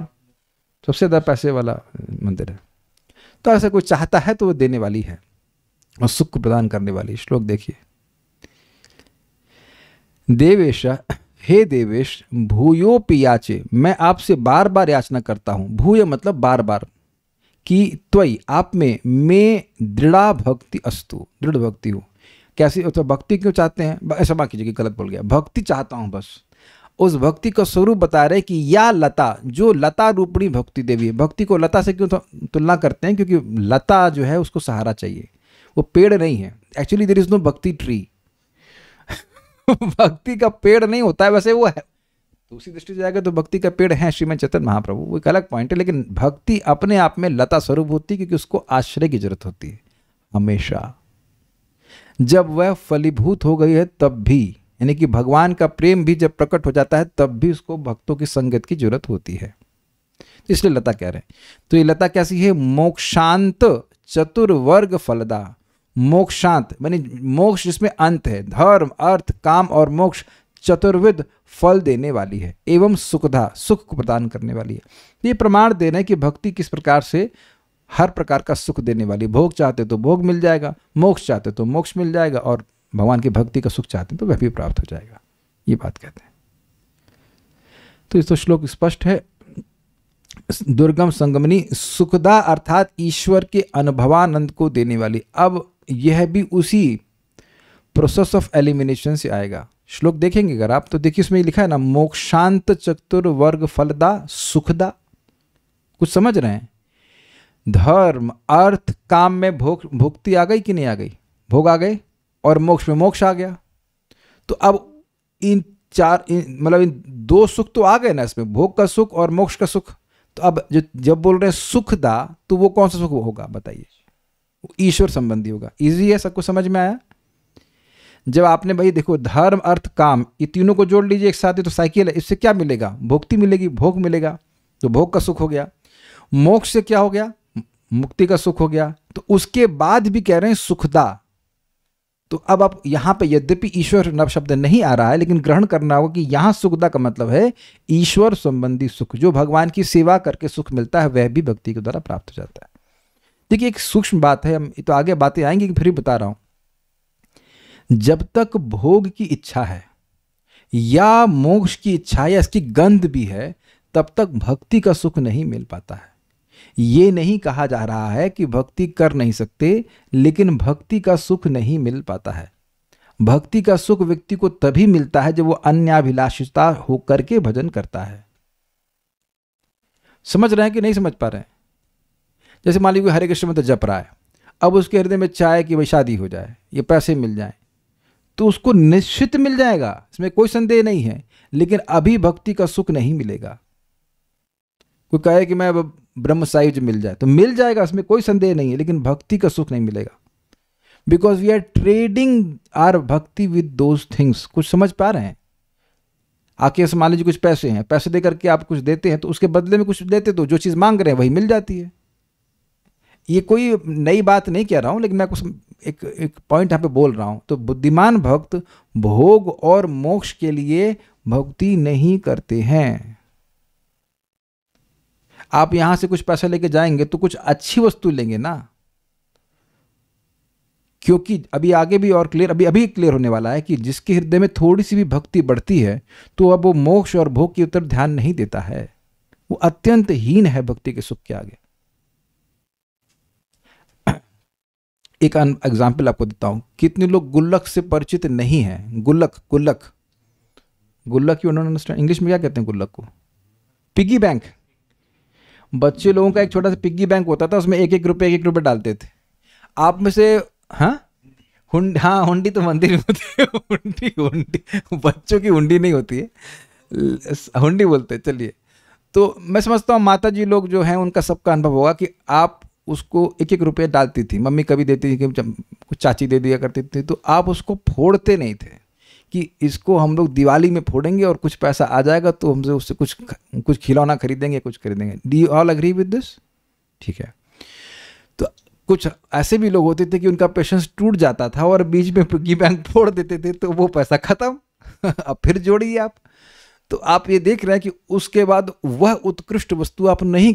सबसे ज़्यादा पैसे वाला मंदिर है। तो ऐसा कोई चाहता है तो वो देने वाली है और सुख प्रदान करने वाली। श्लोक देखिए, देवेश, हे देवेश, भूयोपि याचे, मैं आपसे बार बार याचना करता हूँ। भूय मतलब बार बार, कि त्वयि आप में दृढ़ा भक्ति अस्तु, दृढ़ भक्ति हो। कैसी तो भक्ति क्यों चाहते हैं, ऐसा बाकी जगह गलत बोल गया, भक्ति चाहता हूं बस। उस भक्ति का स्वरूप बता रहे कि या लता, जो लता रूपणी भक्ति देवी है। भक्ति को लता से क्यों तुलना करते हैं, क्योंकि लता जो है उसको सहारा चाहिए, वो पेड़ नहीं है। एक्चुअली देयर इज नो भक्ति ट्री भक्ति का पेड़ नहीं होता है, वैसे वो है तो उसी दृष्टि से जाएगा तो भक्ति का पेड़ है श्रीमद चैतन्य महाप्रभु, वो एक अलग पॉइंट है। लेकिन भक्ति अपने आप में लता स्वरूप होती है, क्योंकि उसको आश्रय की जरूरत होती है हमेशा। जब वह फलीभूत हो गई है तब भी, यानी कि भगवान का प्रेम भी जब प्रकट हो जाता है तब भी उसको भक्तों की संगत की जरूरत होती है। तो इसलिए लता कह रहे हैं। तो ये लता कैसी है, मोक्षांत चतुर्वर्ग फलदा। मोक्षांत मानी मोक्ष जिसमें अंत है, धर्म अर्थ काम और मोक्ष चतुर्विध फल देने वाली है, एवं सुखदा, सुख को प्रदान करने वाली है। ये प्रमाण दे रहे हैं कि भक्ति किस प्रकार से हर प्रकार का सुख देने वाली। भोग चाहते तो भोग मिल जाएगा, मोक्ष चाहते तो मोक्ष मिल जाएगा, और भगवान की भक्ति का सुख चाहते तो वह भी प्राप्त हो जाएगा। ये बात कहते हैं। तो इस तो श्लोक स्पष्ट है। दुर्गम संगमनी सुखदा अर्थात ईश्वर के अनुभवानंद को देने वाली। अब यह भी उसी प्रोसेस ऑफ एलिमिनेशन से आएगा। श्लोक देखेंगे अगर आप तो देखिए, इसमें लिखा है ना, मोक्षांत चतुर्वर्ग फलदा सुखदा। कुछ समझ रहे हैं? धर्म अर्थ काम में भोक्ति आ गई कि नहीं आ गई, भोग आ गए, और मोक्ष में मोक्ष आ गया। तो अब इन चार मतलब इन 2 सुख तो आ गए ना इसमें, भोग का सुख और मोक्ष का सुख। तो अब जब बोल रहे हैं सुखदा, तो वो कौन सा सुख होगा बताइए? ईश्वर संबंधी होगा। इजी है, सबको समझ में आया? जब आपने भाई देखो धर्म अर्थ काम ये तीनों को जोड़ लीजिए एक साथ, तो साइकिल है, इससे क्या मिलेगा? भोक्ति मिलेगी, भोग मिलेगा, तो भोग का सुख हो गया। मोक्ष से क्या हो गया? मुक्ति का सुख हो गया। तो उसके बाद भी कह रहे हैं सुखदा। तो अब आप यहां पे यद्यपि ईश्वर नव शब्द नहीं आ रहा है, लेकिन ग्रहण करना होगा कि यहां सुखदा का मतलब है ईश्वर संबंधी सुख। जो भगवान की सेवा करके सुख मिलता है वह भी भक्ति के द्वारा प्राप्त हो जाता है। देखिए एक सूक्ष्म बात है, हम तो आगे बातें आएंगी, फिर भी बता रहा हूं। जब तक भोग की इच्छा है या मोक्ष की इच्छा या इसकी गंध भी है, तब तक भक्ति का सुख नहीं मिल पाता है। ये नहीं कहा जा रहा है कि भक्ति कर नहीं सकते, लेकिन भक्ति का सुख नहीं मिल पाता है। भक्ति का सुख व्यक्ति को तभी मिलता है जब वो अन्याभिलाषिता होकर के भजन करता है। समझ रहे हैं कि नहीं समझ पा रहे हैं? जैसे मान लीजिए हरे कृष्ण मंत्र जप रहा है, अब उसके हृदय में चाहे कि भाई शादी हो जाए, ये पैसे मिल जाए, तो उसको निश्चित मिल जाएगा, इसमें कोई संदेह नहीं है। लेकिन अभी भक्ति का सुख नहीं मिलेगा। कोई कहे कि मैं ब्रह्म साहिज मिल जाए, तो मिल जाएगा, इसमें कोई संदेह नहीं है, लेकिन भक्ति का सुख नहीं मिलेगा। Because we are trading or bhakti with those things. कुछ समझ पा रहे हैं? आके मान लीजिए कुछ पैसे हैं, पैसे देकर के आप कुछ देते हैं, तो उसके बदले में कुछ देते तो जो चीज़ मांग रहे हैं वही मिल जाती है। ये कोई नई बात नहीं कह रहा हूं, लेकिन मैं कुछ एक पॉइंट यहाँ पे बोल रहा हूं। तो बुद्धिमान भक्त भोग और मोक्ष के लिए भक्ति नहीं करते हैं। आप यहां से कुछ पैसा लेके जाएंगे तो कुछ अच्छी वस्तु लेंगे ना, क्योंकि अभी आगे भी और क्लियर, अभी क्लियर होने वाला है कि जिसके हृदय में थोड़ी सी भी भक्ति बढ़ती है तो अब वो मोक्ष और भोग की तरफ ध्यान नहीं देता है, वो अत्यंत हीन है भक्ति के सुख के आगे। एक एग्जाम्पल आपको देता हूं। कितने लोग गुल्लक से परिचित नहीं हैं? गुल्लक गुल्लक गुल्लक, यू डोंट अंडरस्टैंड? इंग्लिश में क्या कहते हैं गुल्लक को? Piggy bank. बच्चे लोगों का एक छोटा सा पिग्गी बैंक होता था, उसमें एक एक रुपए डालते थे। आप में से हाँ हुंडी तो मंदिर में होती है। हुंडी बच्चों की हुंडी नहीं होती है, हुंडी बोलते हैं। चलिए, तो मैं समझता हूँ माता जी लोग जो हैं उनका सबका अनुभव होगा कि आप उसको एक एक रुपये डालती थी, मम्मी कभी देती थी, कुछ चाची दे दिया करती थी, तो आप उसको फोड़ते नहीं थे कि इसको हम लोग दिवाली में फोड़ेंगे और कुछ पैसा आ जाएगा तो हमसे उससे कुछ खिलौना खरीदेंगे, कुछ खरीदेंगे। Do you all agree with this? ठीक है। तो कुछ ऐसे भी लोग होते थे कि उनका पेशेंस टूट जाता था और बीच में पिग्गी बैंक फोड़ देते थे, तो वो पैसा खत्म। अब फिर जोड़िए आप। तो आप ये देख रहे हैं कि उसके बाद वह उत्कृष्ट वस्तु आप नहीं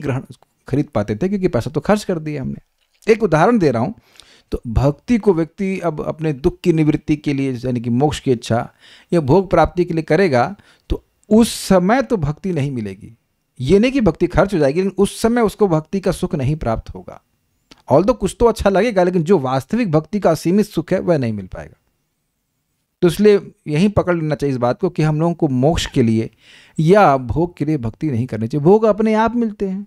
खरीद पाते थे क्योंकि पैसा तो खर्च कर दिया हमने। एक उदाहरण दे रहा हूं। तो भक्ति को व्यक्ति अब अपने दुख की निवृत्ति के लिए, यानी कि मोक्ष की इच्छा या भोग प्राप्ति के लिए करेगा, तो उस समय तो भक्ति नहीं मिलेगी। ये नहीं कि भक्ति खर्च हो जाएगी, लेकिन उस समय उसको भक्ति का सुख नहीं प्राप्त होगा। ऑल्दो कुछ तो अच्छा लगेगा, लेकिन जो वास्तविक भक्ति का असीमित सुख है वह नहीं मिल पाएगा। तो इसलिए यहीं पकड़ लेना चाहिए इस बात को कि हम लोगों को मोक्ष के लिए या भोग के लिए भक्ति नहीं करनी चाहिए। भोग अपने आप मिलते हैं।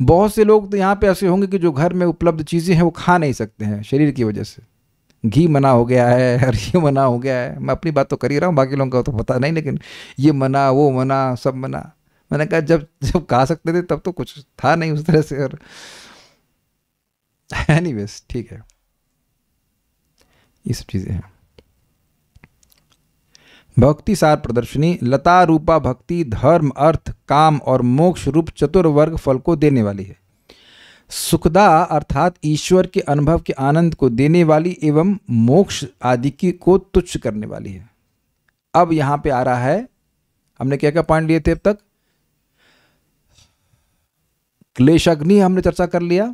बहुत से लोग तो यहाँ पे ऐसे होंगे कि जो घर में उपलब्ध चीज़ें हैं वो खा नहीं सकते हैं शरीर की वजह से। घी मना हो गया है और ये मना हो गया है। मैं अपनी बात तो कर ही रहा हूँ, बाकी लोगों का तो पता नहीं, लेकिन ये मना वो मना सब मना। मैंने कहा जब खा सकते थे तब तो कुछ था नहीं उस तरह से। और एनीवेज, ठीक है, ये सब चीज़ें हैं। भक्ति सार प्रदर्शनी। लता रूपा भक्ति धर्म अर्थ काम और मोक्ष रूप चतुर्वर्ग फल को देने वाली है। सुखदा अर्थात ईश्वर के अनुभव के आनंद को देने वाली एवं मोक्ष आदि की को तुच्छ करने वाली है। अब यहां पे आ रहा है, हमने क्या क्या पॉइंट लिए थे अब तक? क्लेशाग्नि हमने चर्चा कर लिया,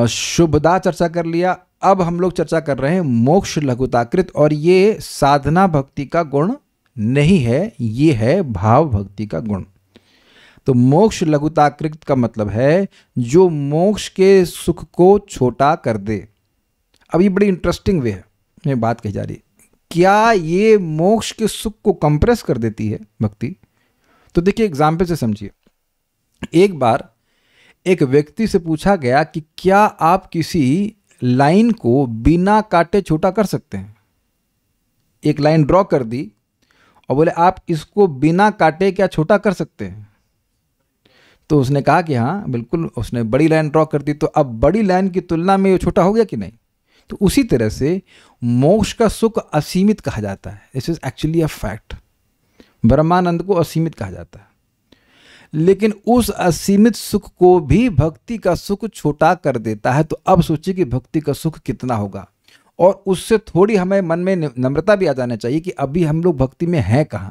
शुभदा चर्चा कर लिया। अब हम लोग चर्चा कर रहे हैं मोक्ष लघुताकृत, और ये साधना भक्ति का गुण नहीं है, ये है भाव भक्ति का गुण। तो मोक्ष लघुताकृत का मतलब है जो मोक्ष के सुख को छोटा कर दे। अब ये बड़ी इंटरेस्टिंग वे है, ये बात कही जा रही है। क्या ये मोक्ष के सुख को कंप्रेस कर देती है भक्ति? तो देखिए एग्जाम्पल से समझिए। एक बार एक व्यक्ति से पूछा गया कि क्या आप किसी लाइन को बिना काटे छोटा कर सकते हैं? एक लाइन ड्रॉ कर दी और बोले आप इसको बिना काटे क्या छोटा कर सकते हैं? तो उसने कहा कि हाँ बिल्कुल। उसने बड़ी लाइन ड्रॉ कर दी, तो अब बड़ी लाइन की तुलना में ये छोटा हो गया कि नहीं? तो उसी तरह से मोक्ष का सुख असीमित कहा जाता है। This is actually a fact. ब्रह्मानंद को असीमित कहा जाता है, लेकिन उस असीमित सुख को भी भक्ति का सुख छोटा कर देता है। तो अब सोचिए कि भक्ति का सुख कितना होगा। और उससे थोड़ी हमें मन में नम्रता भी आ जाना चाहिए कि अभी हम लोग भक्ति में हैं कहां।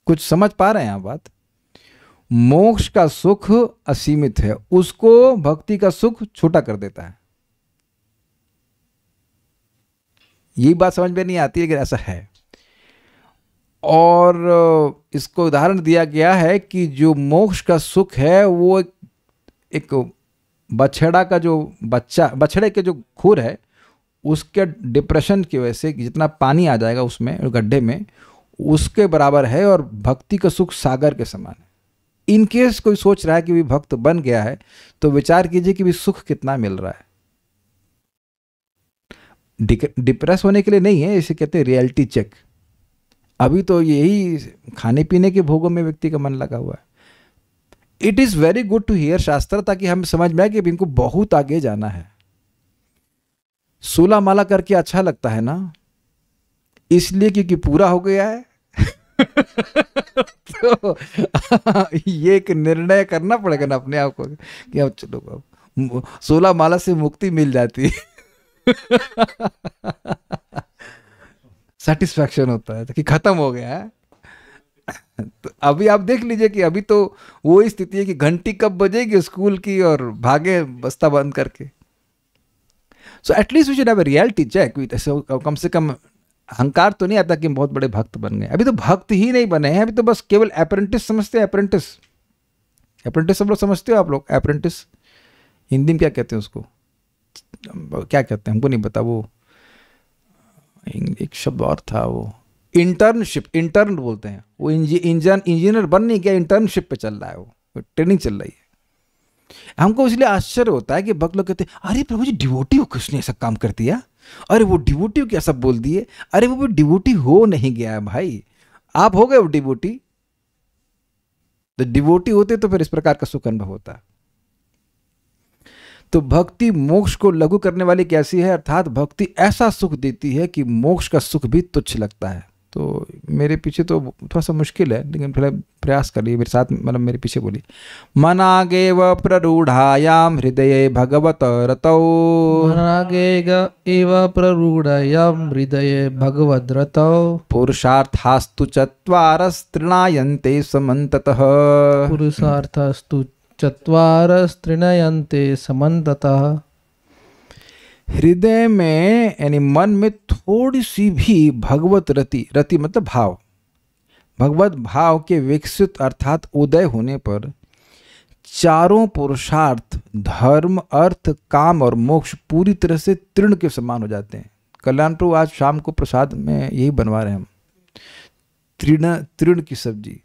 कुछ समझ पा रहे हैं आप बात? मोक्ष का सुख असीमित है, उसको भक्ति का सुख छोटा कर देता है। यही बात समझ में नहीं आती, लेकिन ऐसा है। और इसको उदाहरण दिया गया है कि जो मोक्ष का सुख है वो एक बछड़ा का जो बछड़े के जो खुर है उसके डिप्रेशन की वजह से जितना पानी आ जाएगा उसमें गड्ढे में, उसके बराबर है। और भक्ति का सुख सागर के समान है। इन केस कोई सोच रहा है कि भी भक्त बन गया है तो विचार कीजिए कि भी सुख कितना मिल रहा है। डिप्रेस होने के लिए नहीं है, इसे कहते हैं रियलिटी चेक। अभी तो यही खाने पीने के भोगों में व्यक्ति का मन लगा हुआ है। It is very good to hear shastra, ताकि हम समझ में आए कि इनको बहुत आगे जाना है। 16 माला करके अच्छा लगता है ना, इसलिए क्योंकि पूरा हो गया है। तो ये एक निर्णय करना पड़ेगा ना अपने आप को कि अब चलो अब 16 माला से मुक्ति मिल जाती है। सेटिस्फैक्शन होता है कि खत्म हो गया है। तो अभी आप देख लीजिए कि अभी तो वो स्थिति है कि घंटी कब बजेगी स्कूल की और भागे बस्ता बंद करके। So at least we should have a reality check. कम से कम अहंकार तो नहीं आता कि हम बहुत बड़े भक्त बन गए। अभी तो भक्त ही नहीं बने हैं, अभी तो बस केवल अप्रेंटिस समझते हैं। अप्रेंटिस, अप्रेंटिस सब लोग समझते हो आप लोग? अप्रेंटिस हिंदी में क्या कहते हैं उसको, क्या कहते हैं हमको नहीं पता। वो एक शब्द और था, वो इंटर्नशिप, इंटर्न बोलते हैं। वो इंजीनियर बन नहीं गया, इंटर्नशिप पे चल रहा है, वो ट्रेनिंग चल रही है। हमको इसलिए आश्चर्य होता है कि भक्त लोग कहते हैं अरे प्रभु जी डिवोटी हो किसने ऐसा काम कर दिया, अरे वो डिवोटी हो क्या सब बोल दिए। अरे वो डिवोटी हो नहीं गया है भाई, आप हो गए वो डिवोटी। तो डिवोटी होते तो फिर इस प्रकार का सुख अनुभव होता। तो भक्ति मोक्ष को लघु करने वाली कैसी है, अर्थात भक्ति ऐसा सुख देती है कि मोक्ष का सुख भी तुच्छ लगता है। तो मेरे पीछे तो थोड़ा सा मुश्किल है, लेकिन फिर प्रयास करिए मेरे साथ, मतलब मेरे पीछे बोलिए। मनागेव प्ररूढ़ायाम हृदये भगवत रतौ, मनागेग एव प्ररूढयां हृदये भगवद् रतौ, पुरुषार्थास्तु चत्वारस्त्रिणायन्ते समन्ततः, पुरुषार्थस्तु चत्वारस्त्रिणयन्ते समन्ततः। हृदय में यानी मन में थोड़ी सी भी भगवत रति, रति मतलब भाव, भगवत भाव के विकसित अर्थात उदय होने पर चारों पुरुषार्थ धर्म अर्थ काम और मोक्ष पूरी तरह से तृण के समान हो जाते हैं। कल्याण प्रभु आज शाम को प्रसाद में यही बनवा रहे हैं हम, तृण की सब्जी,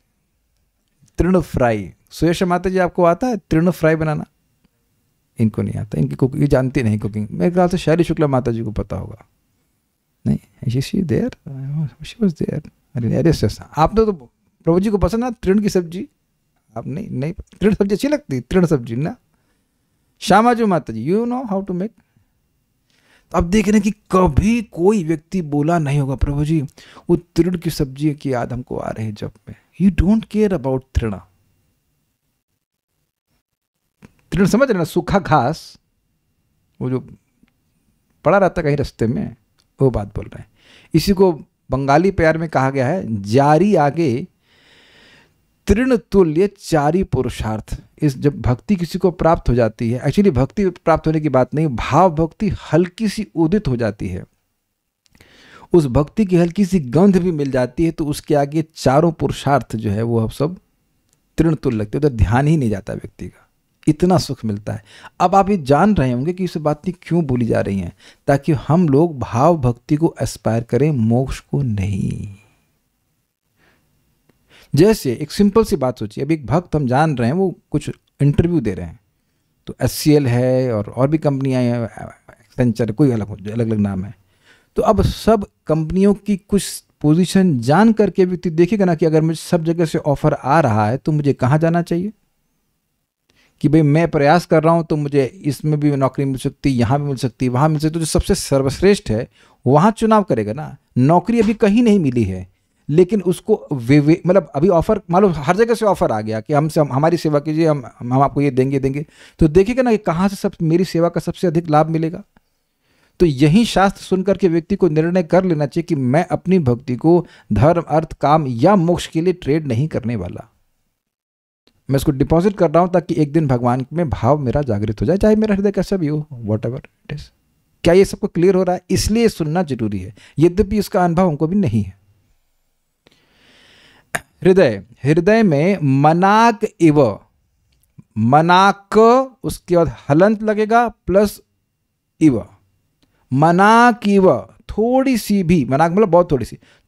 तृण फ्राई। सुयश माता जी आपको आता है तृण फ्राई बनाना? इनको नहीं आता, इनकी कुकिंग जानती नहीं कुकिंग। मेरे ख्याल से शैली शुक्ला माता जी को पता होगा। नहीं, she there, she was there. अरे आप तो प्रभु जी को पसंद है तृण की सब्जी? आप नहीं तृण सब्जी अच्छी लगती, तृण सब्जी ना। श्यामा जी माता जी, you know how to make. अब देख रहे हैं कि कभी कोई व्यक्ति बोला नहीं होगा प्रभु जी वो तृण की सब्जी की याद हमको आ रही है जब में। यू डोंट केयर अबाउट तृण। तृण समझ रहे ना, सूखा घास, वो जो पड़ा रहता कहीं रास्ते में, वो बात बोल रहे हैं। इसी को बंगाली प्यार में कहा गया है, जारी आगे तृण तुल्य चारी पुरुषार्थ। इस जब भक्ति किसी को प्राप्त हो जाती है, एक्चुअली भक्ति प्राप्त होने की बात नहीं, भाव भक्ति हल्की सी उदित हो जाती है, उस भक्ति की हल्की सी गंध भी मिल जाती है, तो उसके आगे चारों पुरुषार्थ जो है वो अब सब तृण तुल्य लगते हैं, तो ध्यान ही नहीं जाता व्यक्ति का, इतना सुख मिलता है। अब आप ये जान रहे होंगे कि इस बातें क्यों बोली जा रही हैं, ताकि हम लोग भाव भक्ति को एस्पायर करें, मोक्ष को नहीं। जैसे एक सिंपल सी बात सोचिए, अब एक भक्त हम जान रहे हैं वो कुछ इंटरव्यू दे रहे हैं, तो SCL है और भी कंपनियां हैं, एक्सेंचर, कोई अलग अलग नाम है। तो अब सब कंपनियों की कुछ पोजीशन जान करके व्यक्ति देखेगा ना कि अगर मुझे सब जगह से ऑफर आ रहा है तो मुझे कहाँ जाना चाहिए, कि भाई मैं प्रयास कर रहा हूँ तो मुझे इसमें भी नौकरी मिल सकती, यहाँ भी मिल सकती, वहाँ मिल सकती, तो जो सबसे सर्वश्रेष्ठ है वहाँ चुनाव करेगा ना। नौकरी अभी कहीं नहीं मिली है, लेकिन उसको मतलब अभी ऑफर, मान लो हर जगह से ऑफर आ गया कि हमसे हमारी सेवा कीजिए, हम आपको ये देंगे, तो देखिएगा ना कि कहाँ से मेरी सेवा का सबसे अधिक लाभ मिलेगा। तो यही शास्त्र सुनकर के व्यक्ति को निर्णय कर लेना चाहिए कि मैं अपनी भक्ति को धर्म अर्थ काम या मोक्ष के लिए ट्रेड नहीं करने वाला, मैं इसको डिपॉजिट कर रहा हूं ताकि एक दिन भगवान में भाव मेरा जागृत हो जाए, चाहे मेरा हृदय कैसा भी हो, वॉट एवर इट इज। क्या ये सबको क्लियर हो रहा है? इसलिए सुनना जरूरी है, यद्यपि इसका अनुभव हमको भी नहीं है। हृदय में मनाक इव, मनाक उसके बाद हलंत लगेगा प्लस इव, मनाक इव, थोड़ी सी भी, मनाक मतलब बहुत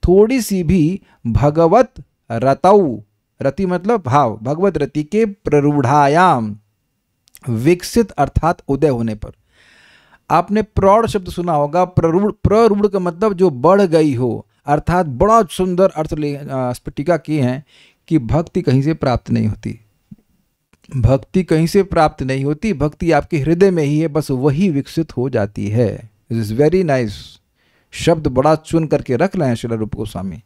थोड़ी सी भी भगवत रतौ, रति मतलब भाव, भगवत रति के प्ररूढ़ायाम, विकसित अर्थात उदय होने पर। आपने प्रौढ़ शब्द सुना होगा, प्ररूढ़ का मतलब जो बढ़ गई हो, अर्थात बड़ा सुंदर अर्थ स्फटिका किए हैं कि भक्ति कहीं से प्राप्त नहीं होती, भक्ति कहीं से प्राप्त नहीं होती, भक्ति आपके हृदय में ही है, बस वही विकसित हो जाती है। इट इज वेरी नाइस शब्द, बड़ा चुन करके रख रहे हैं श्रील रूप गोस्वामी।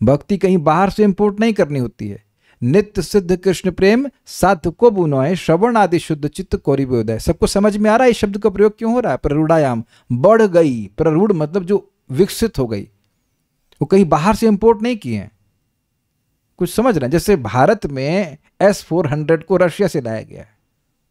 भक्ति कहीं बाहर से इंपोर्ट नहीं करनी होती है, नित्य सिद्ध कृष्ण प्रेम साध को बुनोय श्रवण आदि शुद्ध चित्त कोरि विदय। सबको समझ में आ रहा है इस शब्द का प्रयोग क्यों हो रहा है? प्ररूढ़ायाम, बढ़ गई। प्ररूढ़ मतलब जो विकसित हो गई, वो कहीं बाहर से इंपोर्ट नहीं किए हैं। कुछ समझ रहे हैं? जैसे भारत में S-400 को रशिया से लाया गया है।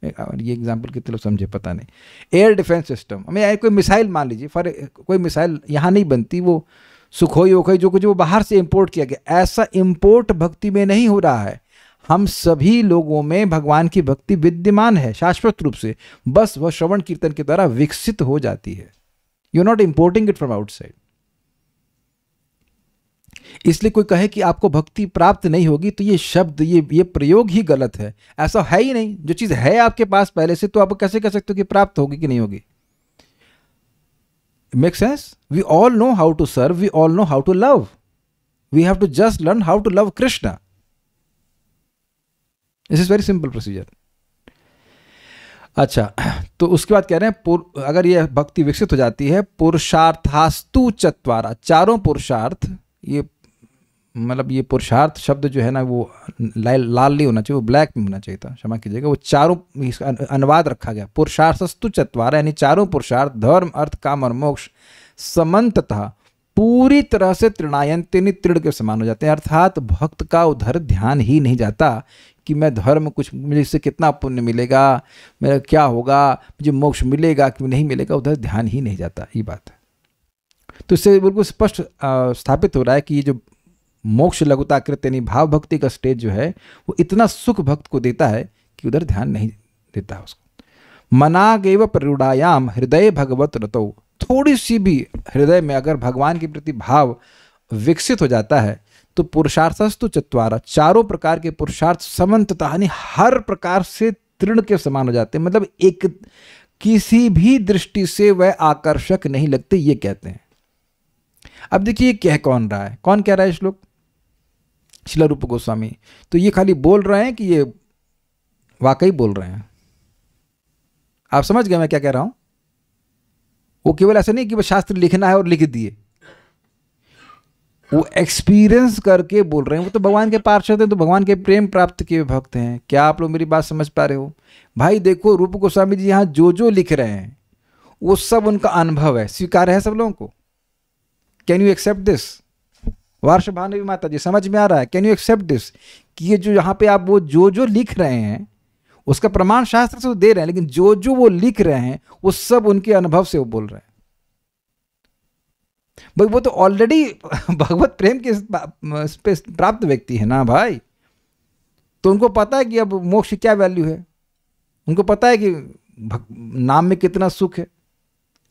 ये एग्जाम्पल कितने लोग समझे पता नहीं। एयर डिफेंस सिस्टम, हमें कोई मिसाइल मान लीजिए, फॉर कोई मिसाइल यहाँ नहीं बनती, वो सुखोई वोखोई जो कुछ वो बाहर से इंपोर्ट किया गया। ऐसा इंपोर्ट भक्ति में नहीं हो रहा है। हम सभी लोगों में भगवान की भक्ति विद्यमान है शाश्वत रूप से, बस वह श्रवण कीर्तन के द्वारा विकसित हो जाती है। You are not importing it from outside. इसलिए कोई कहे कि आपको भक्ति प्राप्त नहीं होगी, तो ये शब्द, ये प्रयोग ही गलत है। ऐसा है ही नहीं। जो चीज है आपके पास पहले से, तो आप कैसे कह सकते हो कि प्राप्त होगी कि नहीं होगी? Make sense? We all know how to serve, we all know how to love, we have to just learn how to love Krishna. This is very simple procedure. अच्छा, तो उसके बाद कह रहे हैं अगर यह भक्ति विकसित हो जाती है, पुरुषार्थास्तु चत्वारा, चारों पुरुषार्थ, ये मतलब ये पुरुषार्थ शब्द जो है ना वो लाल नहीं होना चाहिए, वो ब्लैक में होना चाहिए था, क्षमा कीजिएगा। वो चारों, इसका अनुवाद रखा गया पुरुषार्थस्तु चत्वारा, यानी चारों पुरुषार्थ धर्म अर्थ काम और मोक्ष समन्ततः पूरी तरह से तृणायन्ते, तृण के समान हो जाते हैं। अर्थात भक्त का उधर ध्यान ही नहीं जाता कि मैं धर्म, कुछ मुझे इससे कितना पुण्य मिलेगा, मेरा क्या होगा, मुझे मोक्ष मिलेगा कि नहीं मिलेगा, उधर ध्यान ही नहीं जाता। ये बात है। तो इससे बिल्कुल स्पष्ट स्थापित हो रहा है कि ये जो मोक्ष लघुता कृत यानी भाव भक्ति का स्टेज जो है, वो इतना सुख भक्त को देता है कि उधर ध्यान नहीं देता है उसको। मनागेव प्ररूढ़ायाम हृदय भगवत रतौ, थोड़ी सी भी हृदय में अगर भगवान के प्रति भाव विकसित हो जाता है, तो पुरुषार्थस्तु चत्वारा, चारों प्रकार के पुरुषार्थ समन्ततः यानी हर प्रकार से तृण के समान हो जाते हैं। मतलब एक किसी भी दृष्टि से वह आकर्षक नहीं लगते, ये कहते हैं। अब देखिए कह कौन रहा है, कौन कह रहा है श्लोक? श्रील रूप गोस्वामी। तो ये खाली बोल रहे हैं कि ये वाकई बोल रहे हैं? आप समझ गए मैं क्या कह रहा हूं? वो केवल ऐसा नहीं कि बस शास्त्र लिखना है और लिख दिए, वो एक्सपीरियंस करके बोल रहे हैं। वो तो भगवान के पार्षद हैं, तो भगवान के प्रेम प्राप्त किए भक्त हैं। क्या आप लोग मेरी बात समझ पा रहे हो? भाई देखो, रूप गोस्वामी जी यहाँ जो लिख रहे हैं वो सब उनका अनुभव है, स्वीकार है सब लोगों को। Can you accept this? वार्ष भानवी माता जी, समझ में आ रहा है? कैन यू एक्सेप्ट दिस कि ये जो यहाँ पे आप वो जो लिख रहे हैं उसका प्रमाण शास्त्र से दे रहे हैं, लेकिन जो वो लिख रहे हैं वो सब उनके अनुभव से वो बोल रहे हैं। भाई वो तो ऑलरेडी भगवत प्रेम के प्राप्त व्यक्ति है ना भाई, तो उनको पता है कि अब मोक्ष की क्या वैल्यू है, उनको पता है कि नाम में कितना सुख है।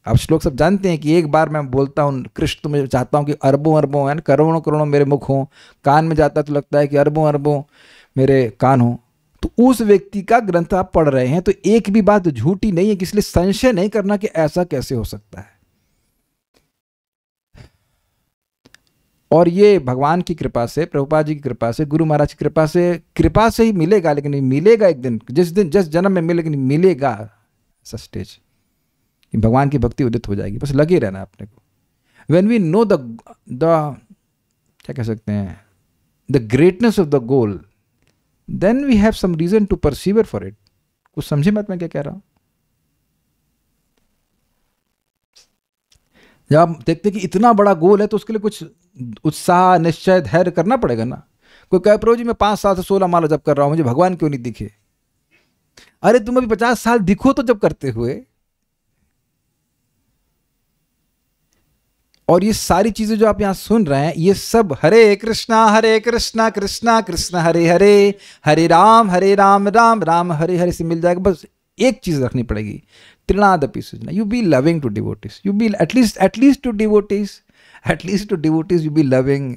अब श्लोक सब जानते हैं कि एक बार मैं बोलता हूँ कृष्ण, तो मैं चाहता हूँ कि अरबों अरबों है, करोड़ों करोड़ों मेरे मुख हों, कान में जाता तो लगता है कि अरबों अरबों मेरे कान हों। तो उस व्यक्ति का ग्रंथ आप पढ़ रहे हैं, तो एक भी बात झूठी नहीं है, इसलिए संशय नहीं करना कि ऐसा कैसे हो सकता है। और ये भगवान की कृपा से, प्रभुपाद जी की कृपा से, गुरु महाराज की कृपा से ही मिलेगा। लेकिन मिलेगा एक दिन, जिस जन्म में मिलेगा, मिलेगा ऐसा स्टेज, भगवान की भक्ति उदित हो जाएगी। बस लगे रहना अपने को। व्हेन वी नो द क्या कह सकते हैं, the greatness of the goal, then we have some reason to persevere for it. कुछ समझे मत मैं क्या कह रहा हूं? जब आप देखते कि इतना बड़ा गोल है, तो उसके लिए कुछ उत्साह, निश्चय, धैर्य करना पड़ेगा ना। कोई कहे प्रभु जी मैं 5 साल से 16 माला जब कर रहा हूं, मुझे भगवान क्यों नहीं दिखे? अरे तुम अभी 50 साल दिखो तो जब करते हुए। और ये सारी चीजें जो आप यहां सुन रहे हैं, ये सब हरे कृष्णा कृष्णा कृष्ण हरे हरे, हरे राम राम राम हरे हरे से मिल जाएगा। बस एक चीज रखनी पड़ेगी, त्रिनादपि सृजना, you be loving to devotees, you be at least to devotees, you be loving,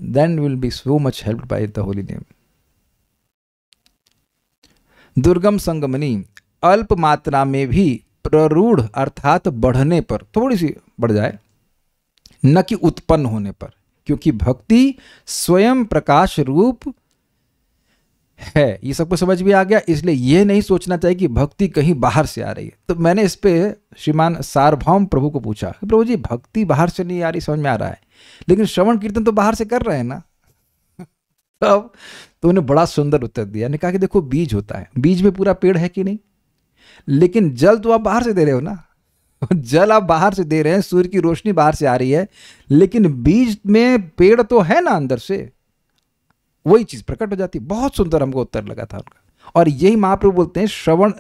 then will be so much helped by the holy name. दुर्गम संगमनी, अल्प मात्रा में भी प्ररूढ़ अर्थात बढ़ने पर, थोड़ी सी बढ़ जाए, न कि उत्पन्न होने पर, क्योंकि भक्ति स्वयं प्रकाश रूप है। ये सबको समझ में आ गया। इसलिए ये नहीं सोचना चाहिए कि भक्ति कहीं बाहर से आ रही है। तो मैंने इस पे श्रीमान सार्वभौम प्रभु को पूछा, प्रभु जी भक्ति बाहर से नहीं आ रही, समझ में आ रहा है, लेकिन श्रवण कीर्तन तो बाहर से कर रहे हैं ना। तब तो उन्हें बड़ा सुंदर उत्तर दिया, ने कहा कि देखो बीज होता है, बीज में पूरा पेड़ है कि नहीं, लेकिन जल तो आप बाहर से दे रहे हो ना, जल आप बाहर से दे रहे हैं, सूर्य की रोशनी बाहर से आ रही है, लेकिन बीज में पेड़ तो है ना अंदर से, वही चीज प्रकट हो जाती है। बहुत सुंदर हमको उत्तर लगा था उनका। और यही महाप्रभु बोलते हैं, श्रवण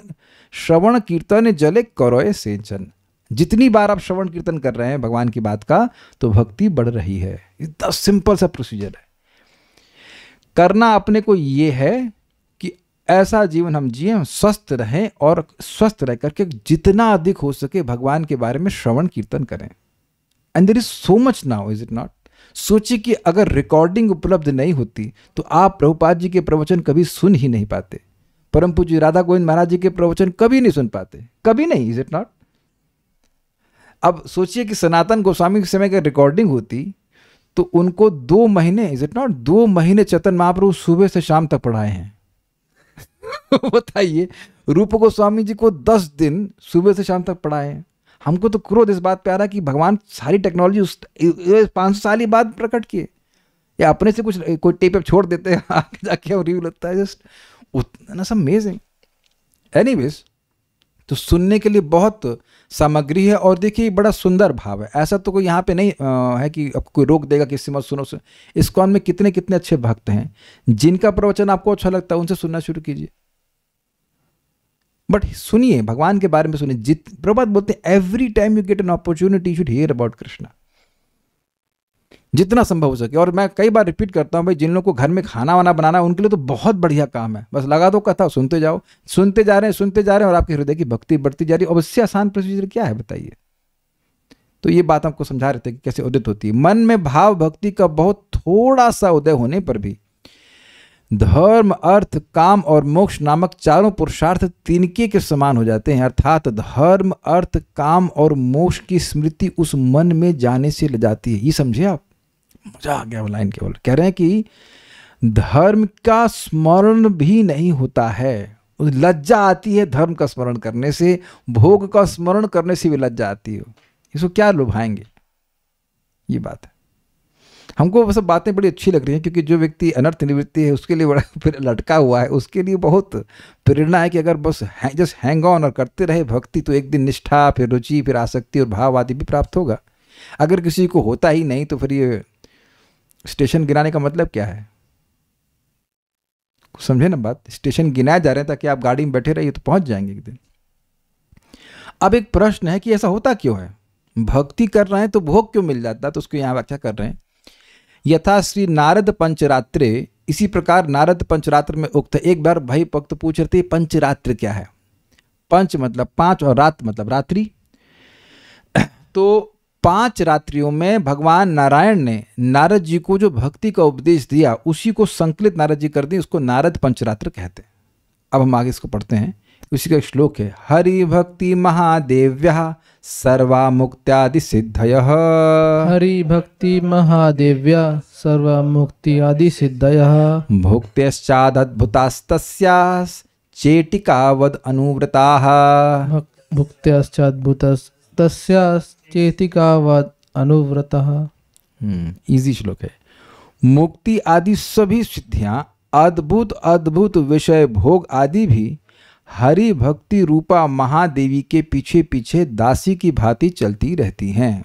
श्रवण कीर्तन जले करोए सेचन। जितनी बार आप श्रवण कीर्तन कर रहे हैं भगवान की बात का, तो भक्ति बढ़ रही है। इतना सिंपल सा प्रोसीजर है। करना अपने को ये है कि ऐसा जीवन हम जिए, हम स्वस्थ रहें, और स्वस्थ रह करके जितना अधिक हो सके भगवान के बारे में श्रवण कीर्तन करें। And there is so much now, is it not? सोचिए कि अगर रिकॉर्डिंग उपलब्ध नहीं होती तो आप प्रभुपाद जी के प्रवचन कभी सुन ही नहीं पाते, परम पूज्य राधा गोविंद महाराज जी के प्रवचन कभी नहीं सुन पाते, कभी नहीं, इज इट नॉट? अब सोचिए कि सनातन गोस्वामी के समय की रिकॉर्डिंग होती तो उनको 2 महीने, इज इट नॉट, 2 महीने चेतन महाप्रभु सुबह से शाम तक पढ़ाए हैं। बताइए, रूप गोस्वामी जी को 10 दिन सुबह से शाम तक पढ़ाए हैं। हमको तो क्रोध इस बात पे आ रहा है कि भगवान सारी टेक्नोलॉजी उस 500 साल ही बाद प्रकट किए, या अपने से कुछ कोई टेप पे छोड़ देते हैं, आगे जाके हम रिव्यू लगता है, जस्ट उतना अमेजिंग। एनीवेज, तो सुनने के लिए बहुत सामग्री है। और देखिए बड़ा सुंदर भाव है, ऐसा तो कोई यहाँ पे नहीं है कि आपको कोई रोक देगा कि इससे मत सुनो। इस्कॉन में कितने कितने अच्छे भक्त हैं, जिनका प्रवचन आपको अच्छा लगता है उनसे सुनना शुरू कीजिए। बट सुनिए, भगवान के बारे में सुनिए। प्रभुपाद बोलते हैं every time you get an opportunity you should hear about Krishna, जितना संभव हो सके। और मैं कई बार रिपीट करता हूं भाई, जिन लोगों को घर में खाना वाना बनाना है उनके लिए तो बहुत बढ़िया काम है। बस लगा दो कथा, सुनते जाओ, सुनते जा रहे हैं, सुनते जा रहे हैं, और आपके हृदय की भक्ति बढ़ती जा रही है। अवश्य आसान प्रोसीजर क्या है बताइए? तो ये बात हमको समझा रहे थे कि कैसे उदित होती है। मन में भाव भक्ति का बहुत थोड़ा सा उदय होने पर भी धर्म, अर्थ, काम और मोक्ष नामक चारों पुरुषार्थ तिनके के समान हो जाते हैं। अर्थात धर्म, अर्थ, काम और मोक्ष की स्मृति उस मन में जाने से ले जाती है। ये समझे आप? मजा आ गया लाइन केवल। कह रहे हैं कि धर्म का स्मरण भी नहीं होता है, लज्जा आती है धर्म का स्मरण करने से, भोग का स्मरण करने से भी लज्जा आती है। इसको क्या लुभाएंगे? ये बात है। हमको वो सब बातें बड़ी अच्छी लग रही हैं, क्योंकि जो व्यक्ति अनर्थ निवृत्ति है उसके लिए बड़ा फिर लटका हुआ है, उसके लिए बहुत प्रेरणा है कि अगर बस जस्ट हैंग ऑन और करते रहे भक्ति, तो एक दिन निष्ठा, फिर रुचि, फिर आसक्ति और भाव आदि भी प्राप्त होगा। अगर किसी को होता ही नहीं तो फिर ये स्टेशन गिनाने का मतलब क्या है? समझे ना बात? स्टेशन गिनाए जा रहे हैं ताकि आप गाड़ी में बैठे रहिए तो पहुंच जाएंगे एक दिन। अब एक प्रश्न है कि ऐसा होता क्यों है? भक्ति कर रहे हैं तो भोग क्यों मिल जाता है? तो उसको यहाँ व्याख्या कर रहे हैं। यथा श्री नारद पंचरात्रे, इसी प्रकार नारद पंचरात्र में उक्त है। एक बार भाई भक्त पूछ रहे थे पंचरात्र क्या है? पंच मतलब 5 और रात मतलब रात्रि। तो 5 रात्रियों में भगवान नारायण ने नारद जी को जो भक्ति का उपदेश दिया, उसी को संकलित नारद जी कर दी, उसको नारद पंचरात्र कहते हैं। अब हम आगे इसको पढ़ते हैं। उसी का एक श्लोक है, हरि भक्ति महादेव्यः सर्वा मुक्त्यादि सिद्धयः। हरि भक्ति महादेव्या सर्व मुक्ति आदि सिद्धयः। भुक्त्यश्चादद्भुतास्तस्याः चेटिकावद् अनुव्रताः। भुक्त्यश्चाद्भुतस्तस्याः चेटिकावद् अनुव्रतः। इजी श्लोक है। मुक्ति आदि सभी सिद्धियां, अद्भुत अद्भुत विषय भोग आदि भी हरि भक्ति रूपा महादेवी के पीछे पीछे दासी की भांति चलती रहती हैं।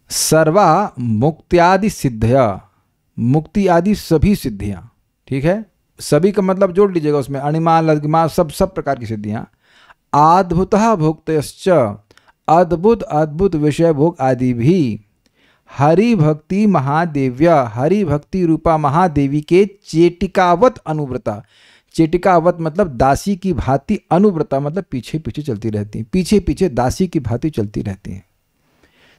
सर्वा मुक्त्यादि सिद्धया, मुक्ति आदि सभी सिद्धियां, ठीक है, सभी का मतलब जोड़ लीजिएगा उसमें, अणिमा लग्मा सब प्रकार की सिद्धियां। अद्भुतः भोक्तश्च, अद्भुत अद्भुत विषय भोग आदि भी हरि भक्ति महादेव्या, हरि भक्ति रूपा महादेवी के चेटिकावत अनुव्रता। चेटिकावत मतलब दासी की भांति, अनुव्रता मतलब पीछे पीछे चलती रहती हैं, पीछे पीछे दासी की भांति चलती रहती हैं।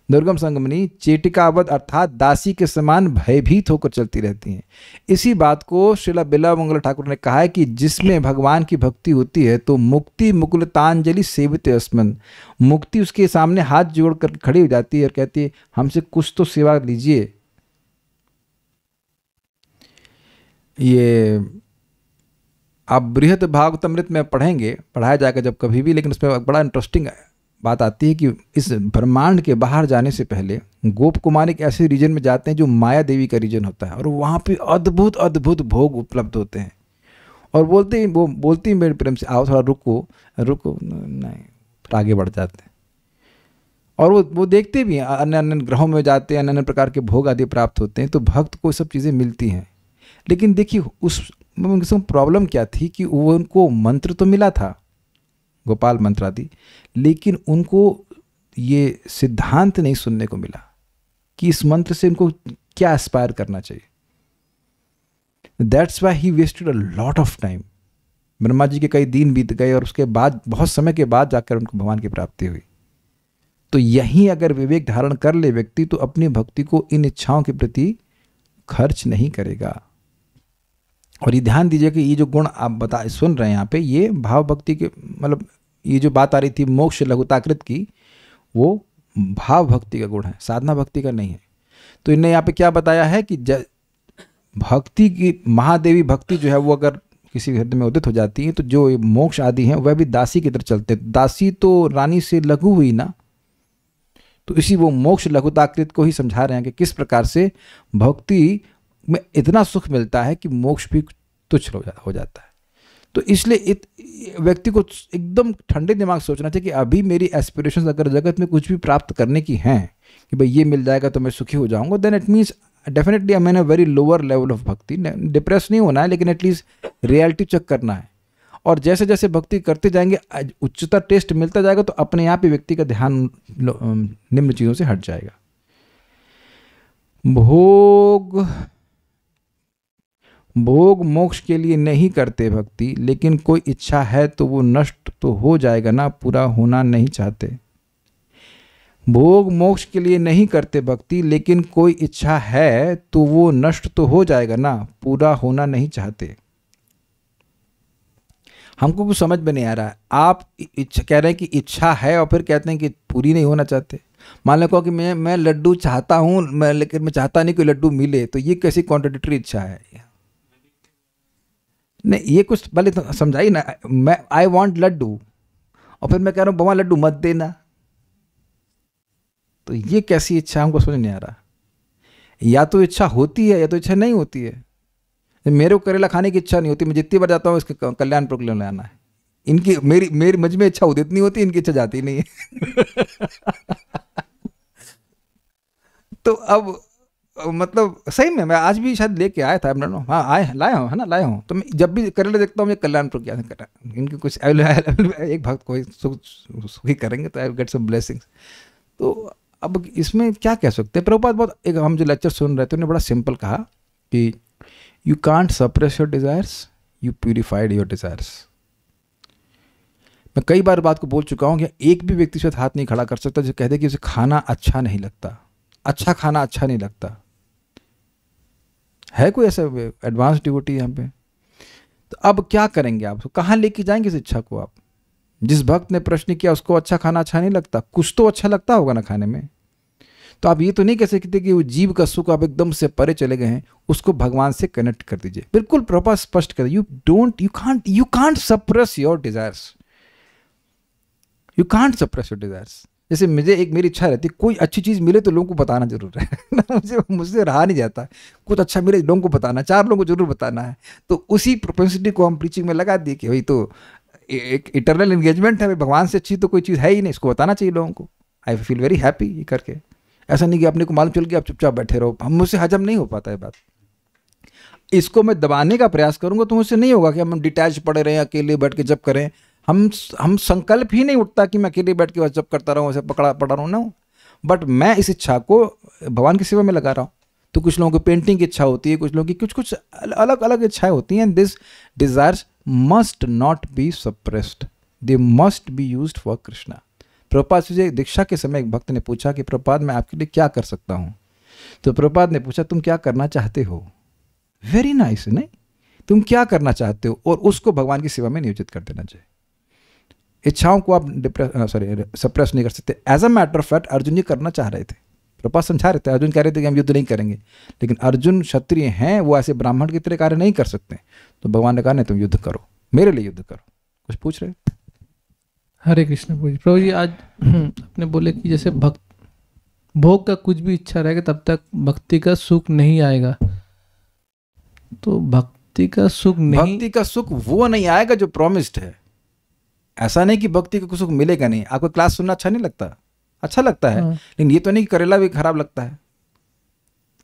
दुर्गम संगमनी चेटिकावत अर्थात दासी के समान भयभीत होकर चलती रहती हैं। इसी बात को श्रीला बिल्वामंगल ठाकुर ने कहा है कि जिसमें भगवान की भक्ति होती है तो मुक्ति मुकुलतांजलि सेवित अस्मन, मुक्ति उसके सामने हाथ जोड़कर खड़ी हो जाती है और कहती है हमसे कुछ तो सेवा लीजिए। ये आप बृहद भागवतामृत में पढ़ेंगे, पढ़ाया जाएगा जब कभी भी, लेकिन उसमें बड़ा इंटरेस्टिंग बात आती है कि इस ब्रह्मांड के बाहर जाने से पहले गोप कुमार एक ऐसे रीजन में जाते हैं जो माया देवी का रीजन होता है, और वहाँ पे अद्भुत अद्भुत भोग उपलब्ध होते हैं। और वो बोलती हैं मेरे प्रेम से, आओ थोड़ा रुको रुको, नहीं, फिर आगे बढ़ जाते हैं। और वो देखते भी हैं, अन्य अन्य ग्रहों में जाते हैं, अन्य अन्य प्रकार के भोग आदि प्राप्त होते हैं, तो भक्त को सब चीज़ें मिलती हैं। लेकिन देखिए उस प्रॉब्लम क्या थी कि वो उनको मंत्र तो मिला था, गोपाल मंत्र आदि, लेकिन उनको ये सिद्धांत नहीं सुनने को मिला कि इस मंत्र से उनको क्या एस्पायर करना चाहिए। That's why he wasted a lot of time. Brahma ji के कई दिन बीत गए और उसके बाद बहुत समय के बाद जाकर उनको भगवान की प्राप्ति हुई। तो यहीं अगर विवेक धारण कर ले व्यक्ति तो अपनी भक्ति को इन इच्छाओं के प्रति खर्च नहीं करेगा। और ये ध्यान दीजिए कि ये जो गुण आप सुन रहे हैं यहाँ पे, ये भाव भक्ति के मतलब ये जो बात आ रही थी मोक्ष लघुताकृत की, वो भाव भक्ति का गुण है, साधना भक्ति का नहीं है। तो इन्हें यहाँ पे क्या बताया है कि भक्ति की महादेवी भक्ति जो है वो अगर किसी हृदय में उदित हो जाती है तो जो मोक्ष आदि हैं वह भी दासी की तरह चलते हैं। दासी तो रानी से लघु हुई ना, तो इसी वो मोक्ष लघुताकृत को ही समझा रहे हैं कि किस प्रकार से भक्ति में इतना सुख मिलता है कि मोक्ष भी तुच्छ हो जाता है। तो इसलिए व्यक्ति को एकदम ठंडे दिमाग सोचना चाहिए कि अभी मेरी एस्पिरेशंस अगर जगत में कुछ भी प्राप्त करने की हैं कि भाई ये मिल जाएगा तो मैं सुखी हो जाऊंगा, then it means definitely I am in a very lower level of bhakti. Depress नहीं होना है, लेकिन एटलीस्ट रियलिटी चेक करना है। और जैसे जैसे भक्ति करते जाएंगे उच्चतर टेस्ट मिलता जाएगा तो अपने आप ही व्यक्ति का ध्यान निम्न चीज़ों से हट जाएगा। भोग मोक्ष के लिए नहीं करते भक्ति, लेकिन कोई इच्छा है तो वो नष्ट तो हो जाएगा ना, पूरा होना नहीं चाहते। भोग मोक्ष के लिए नहीं करते भक्ति, लेकिन कोई इच्छा है तो वो नष्ट तो हो जाएगा ना, पूरा होना नहीं चाहते। हमको कुछ समझ में नहीं आ रहा है। आप कह रहे हैं कि इच्छा है और फिर कहते हैं कि पूरी नहीं होना चाहते। मान लो कि मैं लड्डू चाहता हूँ लेकिन मैं चाहता नहीं कि लड्डू मिले, तो ये कैसी कॉन्ट्राडिक्टरी इच्छा है? नहीं, ये कुछ पहले तो समझाइए ना। मैं आई वांट लड्डू और फिर मैं कह रहा हूँ भगवान लड्डू मत देना, तो ये कैसी इच्छा? हमको समझ नहीं आ रहा। या तो इच्छा होती है या तो इच्छा नहीं होती है। मेरे को करेला खाने की इच्छा नहीं होती, मैं जितनी बार जाता हूँ इसके कल्याण प्रोग्राम लाना है। इनकी मेरी मुझ में इच्छा उदित नहीं होती, इनकी इच्छा जाती नहीं है। तो अब मतलब सही में मैं आज भी शायद लेके आया था, हाँ लाया हूँ, है ना, लाया हूँ। तो मैं जब भी करेला देखता हूँ मुझे कल्याण प्रोग्राम करना, इनकी कुछ एक भक्त को सुखी करेंगे तो I will get some blessings. तो अब इसमें क्या कह सकते हैं? प्रभुपाद बहुत एक हम जो लेक्चर सुन रहे थे उन्होंने बड़ा सिंपल कहा कि you can't suppress your desires, you purified your desires. मैं कई बार बात को बोल चुका हूँ कि एक भी व्यक्ति से हाथ नहीं खड़ा कर सकता जो कहते कि उसे खाना अच्छा नहीं लगता, अच्छा खाना अच्छा नहीं लगता। है कोई ऐसा एडवांस डिवोटी यहाँ पे? तो अब क्या करेंगे आप? कहाँ लेके जाएंगे इस इच्छा को? आप जिस भक्त ने प्रश्न किया उसको अच्छा खाना अच्छा नहीं लगता, कुछ तो अच्छा लगता होगा ना खाने में। तो आप ये तो नहीं कह सकते कि वो जीव का सुख आप एकदम से परे चले गए हैं, उसको भगवान से कनेक्ट कर दीजिए। बिल्कुल प्रॉपर स्पष्ट कर, you can't suppress your desires, you can't suppress your desires. जैसे मेरी इच्छा रहती है कोई अच्छी चीज़ मिले तो लोगों को बताना जरूर है। मुझसे रहा नहीं जाता, कुछ अच्छा मिले लोगों को बताना, 4 लोगों को जरूर बताना है। तो उसी प्रोपेंसिटी को हम प्रीचिंग में लगा दिए कि भाई तो एक इटरनल एंगेजमेंट है, भगवान से अच्छी तो कोई चीज़ है ही नहीं, इसको बताना चाहिए लोगों को। आई फील वेरी हैप्पी ये करके। ऐसा नहीं कि अपने को मालूम चल गया आप चुपचाप बैठे रहो, हम मुझसे हजम नहीं हो पाता है बात। इसको मैं दबाने का प्रयास करूंगा तो मुझसे नहीं होगा कि हम डिटैच पड़े रहें, अकेले बैठ के जब करें। हम संकल्प ही नहीं उठता कि मैं अकेले बैठ के जब करता रहूँ, ऐसे पड़ा रहूँ ना। बट मैं इस इच्छा को भगवान की सेवा में लगा रहा हूँ। तो कुछ लोगों को पेंटिंग की इच्छा होती है, कुछ लोगों की कुछ अलग अलग इच्छाएं होती हैं। This desires must not be suppressed, they must be used for Krishna. Prabhupada से दीक्षा के समय एक भक्त ने पूछा कि प्रभुपाद मैं आपके लिए क्या कर सकता हूँ? तो प्रभुपाद ने पूछा तुम क्या करना चाहते हो? वेरी नाइस, नहीं, तुम क्या करना चाहते हो? और उसको भगवान की सेवा में नियोजित कर देना चाहिए। इच्छाओं को आप सप्रेस नहीं कर सकते। As a matter of fact Arjun ji करना चाह रहे थे, प्रभुपाद समझा रहे थे। अर्जुन कह रहे थे कि हम युद्ध नहीं करेंगे, लेकिन अर्जुन क्षत्रिय हैं, वो ऐसे ब्राह्मण की तरह कार्य नहीं कर सकते। तो भगवान ने कहा नहीं तुम युद्ध करो, मेरे लिए युद्ध करो। कुछ पूछ रहे? हरे कृष्ण प्रभु जी। आज आपने बोले कि जैसे भोग का कुछ भी इच्छा रहेगा तब तक भक्ति का सुख नहीं आएगा। तो भक्ति का सुख नहीं, भक्ति का सुख वो नहीं आएगा जो प्रॉमिस्ड है। ऐसा नहीं कि भक्ति का सुख मिलेगा नहीं। आपको क्लास सुनना अच्छा नहीं लगता? अच्छा लगता है, लेकिन ये तो नहीं कि करेला भी खराब लगता है।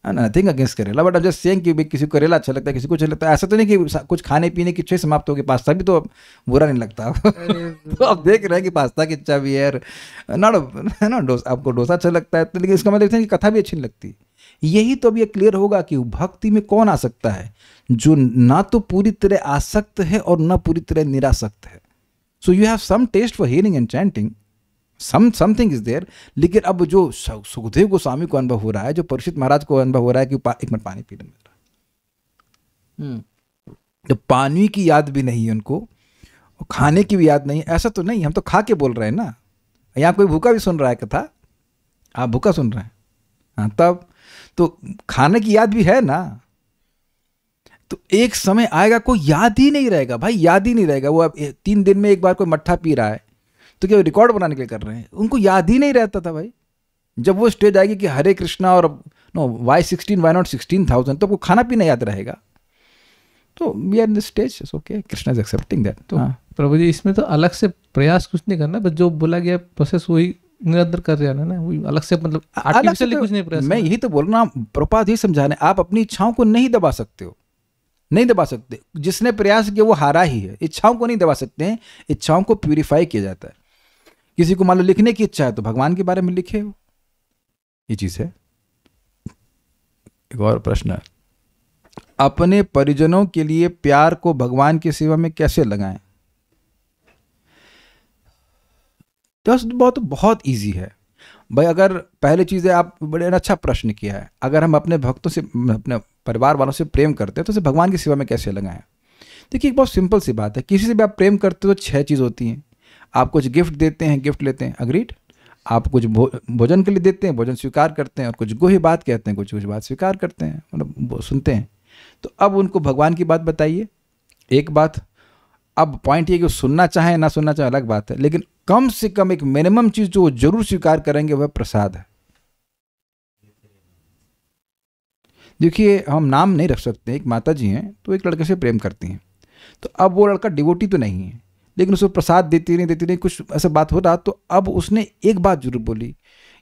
नथिंग अगेंस्ट करेला, बट अब जस्ट सेइंग कि किसी को करेला अच्छा लगता है, किसी को अच्छा लगता है। ऐसा तो नहीं कि कुछ खाने पीने की इच्छा समाप्त हो गई। पास्ता भी तो बुरा नहीं लगता। तो आप देख रहे हैं कि पास्ता की इच्छा भी है, आपको डोसा अच्छा लगता है, तो लेकिन इसका मतलब है कि कथा भी अच्छी नहीं लगती। यही तो अब ये क्लियर होगा कि भक्ति में कौन आ सकता है, जो ना तो पूरी तरह आसक्त है और ना पूरी तरह निरासक्त है। So you have some taste for hearing and chanting, something is there. लेकिन अब जो सुखदेव गोस्वामी को अनुभव हो रहा है, जो परीक्षित महाराज को अनुभव हो रहा है कि एक मिनट पानी पीने मिल रहा, तो पानी की याद भी नहीं है उनको, और खाने की भी याद नहीं। ऐसा तो नहीं, हम तो खा के बोल रहे हैं ना। यहाँ कोई भूखा भी सुन रहा है कथा, आप भूखा सुन रहे हैं, हाँ, तब तो खाने की याद भी है ना। तो एक समय आएगा कोई याद ही नहीं रहेगा भाई, याद ही नहीं रहेगा। वो अब 3 दिन में एक बार कोई मट्ठा पी रहा है तो क्या रिकॉर्ड बनाने के लिए कर रहे हैं? उनको याद ही नहीं रहता था भाई। जब वो स्टेज आएगी कि हरे कृष्णा और नो वाई 16 वाई नॉट 16,000, तो आपको खाना पीना याद रहेगा। तो we are in the stage, okay, Krishna is accepting that. तो प्रभु जी इसमें तो अलग से प्रयास कुछ नहीं करना, बस जो बोला गया प्रोसेस वही निरंतर कर रहे ना, वही अलग से, मतलब आर्टिफिशियली कुछ नहीं प्रयास। मैं यही तो बोल रहा हूँ, प्रभुपाद यही समझा रहे हैं, आप अपनी इच्छाओं को नहीं दबा सकते हो, नहीं दबा सकते। जिसने प्रयास किया वो हारा ही है। इच्छाओं को नहीं दबा सकते हैं, इच्छाओं को प्यूरिफाई किया जाता है। किसी को मान लो लिखने की इच्छा है तो भगवान के बारे में लिखे हो, ये चीज है। एक और प्रश्न है, अपने परिजनों के लिए प्यार को भगवान की सेवा में कैसे लगाएं? तो बहुत इजी है भाई। अगर पहली चीज है, आप बड़े अच्छा प्रश्न किया है, अगर हम अपने भक्तों से, अपने परिवार वालों से प्रेम करते हैं तो उसे भगवान की सेवा में कैसे लगाएं? देखिए, एक बहुत सिंपल सी बात है। किसी से भी आप प्रेम करते हो तो 6 चीज होती हैं। आप कुछ गिफ्ट देते हैं, गिफ्ट लेते हैं, अग्रीड। आप कुछ भोजन के लिए देते हैं, भोजन स्वीकार करते हैं, और कुछ गोही बात कहते हैं, कुछ बात स्वीकार करते हैं, मतलब सुनते हैं। तो अब उनको भगवान की बात बताइए, एक बात। अब पॉइंट ये कि सुनना चाहे ना सुनना चाहे अलग बात है, लेकिन कम से कम एक मिनिमम चीज जो वो जरूर स्वीकार करेंगे वह प्रसाद है। देखिए, हम नाम नहीं रख सकते। एक माता जी हैं तो एक लड़के से प्रेम करती हैं, तो अब वो लड़का डिवोटी तो नहीं है, लेकिन उसको प्रसाद देती नहीं, कुछ ऐसा बात हो रहा। तो अब उसने एक बात जरूर बोली,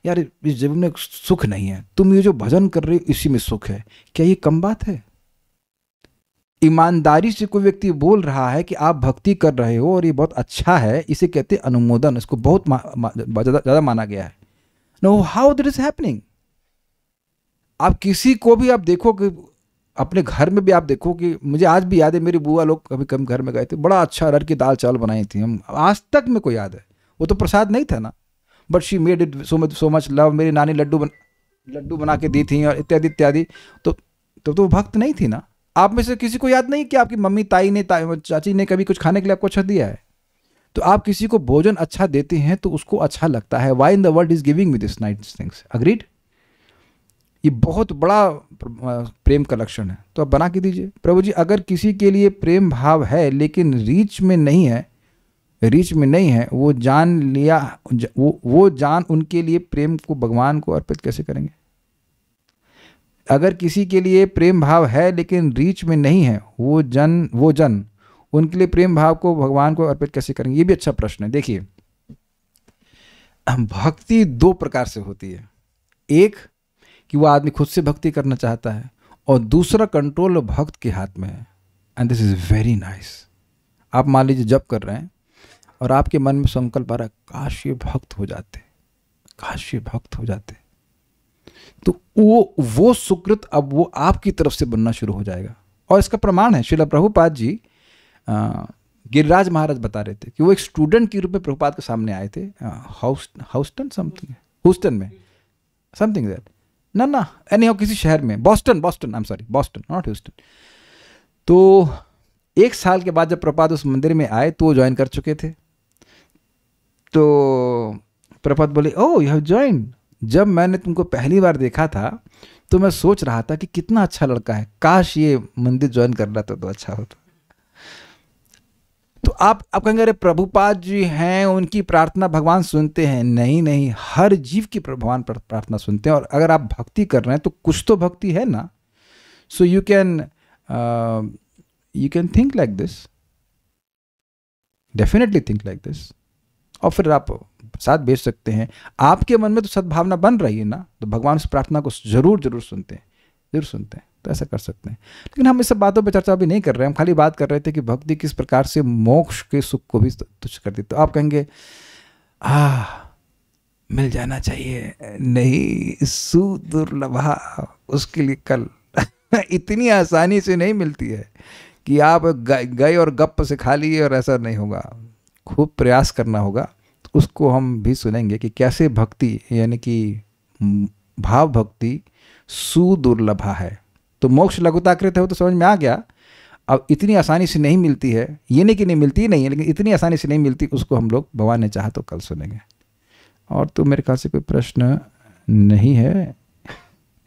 यार इस जीवन में सुख नहीं है, तुम ये जो भजन कर रहे हो इसी में सुख है। क्या ये कम बात है? ईमानदारी से कोई व्यक्ति बोल रहा है कि आप भक्ति कर रहे हो और ये बहुत अच्छा है, इसे कहते हैं अनुमोदन। इसको बहुत ज़्यादा माना गया है। No, how this is happening? आप किसी को भी आप देखो कि अपने घर में भी आप देखो कि मुझे आज भी याद है, मेरी बुआ लोग कभी कभी घर में गए थे, बड़ा अच्छा अरहर की दाल चावल बनाई थी, हम आज तक में को याद है। वो तो प्रसाद नहीं था ना, but she made it so much love. मेरी नानी लड्डू बना के दी थी और इत्यादि इत्यादि। तो भक्त नहीं थी ना। आप में से किसी को याद नहीं कि आपकी मम्मी, ताई ने, चाची ने कभी कुछ खाने के लिए आपको अच्छा दिया है? तो आप किसी को भोजन अच्छा देते हैं तो उसको अच्छा लगता है। Why in the world is giving me this nice things? Agreed? ये बहुत बड़ा प्रेम का लक्षण है। तो आप बना के दीजिए, प्रभु जी अगर किसी के लिए प्रेम भाव है लेकिन रीच में नहीं है, वो जान लिया, वो जान उनके लिए प्रेम को भगवान को अर्पित कैसे करेंगे? अगर किसी के लिए प्रेम भाव है लेकिन रीच में नहीं है, वो जन उनके लिए प्रेम भाव को भगवान को अर्पित कैसे करेंगे? ये भी अच्छा प्रश्न है। देखिए, भक्ति 2 प्रकार से होती है। एक कि वो आदमी खुद से भक्ति करना चाहता है, और दूसरा कंट्रोल भक्त के हाथ में है। And this is very nice. आप मान लीजिए जप कर रहे हैं और आपके मन में संकल्प आ रहा है, काश ये भक्त हो जाते, काश ये भक्त हो जाते, तो वो सुकृत अब वो आपकी तरफ से बनना शुरू हो जाएगा। और इसका प्रमाण है, श्रील प्रभुपाद जी गिरिराज महाराज बता रहे थे कि वो एक स्टूडेंट के रूप में प्रभुपाद के सामने आए थे, ह्यूस्टन में समथिंग दैट, ना एनी किसी शहर में, Boston, I am sorry, Boston not Houston. तो 1 साल के बाद जब प्रभुपाद उस मंदिर में आए तो वो ज्वाइन कर चुके थे। तो प्रभुपाद बोले, ओह यू हैव ज्वाइन। जब मैंने तुमको पहली बार देखा था तो मैं सोच रहा था कि कितना अच्छा लड़का है, काश ये मंदिर ज्वाइन कर रहा था तो अच्छा होता। तो आप कहेंगे अरे प्रभुपाद जी हैं, उनकी प्रार्थना भगवान सुनते हैं। नहीं नहीं, हर जीव की भगवान प्रार्थना सुनते हैं। और अगर आप भक्ति कर रहे हैं तो कुछ तो भक्ति है ना। So you can think like this, definitely think like this. और फिर आप प्रसाद बेच सकते हैं। आपके मन में तो सद्भावना बन रही है ना, तो भगवान उस प्रार्थना को जरूर जरूर सुनते हैं, जरूर सुनते हैं। तो ऐसा कर सकते हैं। लेकिन हम इस सब बातों पर चर्चा अभी नहीं कर रहे हैं। हम खाली बात कर रहे थे कि भक्ति किस प्रकार से मोक्ष के सुख को भी तुच्छ कर दी। तो आप कहेंगे मिल जाना चाहिए, नहीं, सुदुर्लभा, उसके लिए कल इतनी आसानी से नहीं मिलती है कि आप गए और गप से खा लिए, और ऐसा नहीं होगा। खूब प्रयास करना होगा। उसको हम भी सुनेंगे कि कैसे भक्ति, यानी कि भाव भक्ति सुदुर्लभा है। तो मोक्ष लघुताकृत है, वो तो समझ में आ गया। अब इतनी आसानी से नहीं मिलती है, ये नहीं कि नहीं मिलती नहीं है, लेकिन इतनी आसानी से नहीं मिलती, उसको हम लोग भगवान ने चाहा तो कल सुनेंगे। और तो मेरे ख्याल से कोई प्रश्न नहीं है,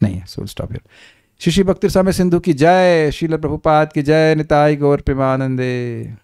नहीं है। So stop here. Shri Shri भक्ति स्वामी सिंधु की जय, श्रील प्रभुपाद की जय, निताई गौर प्रेमानंदे।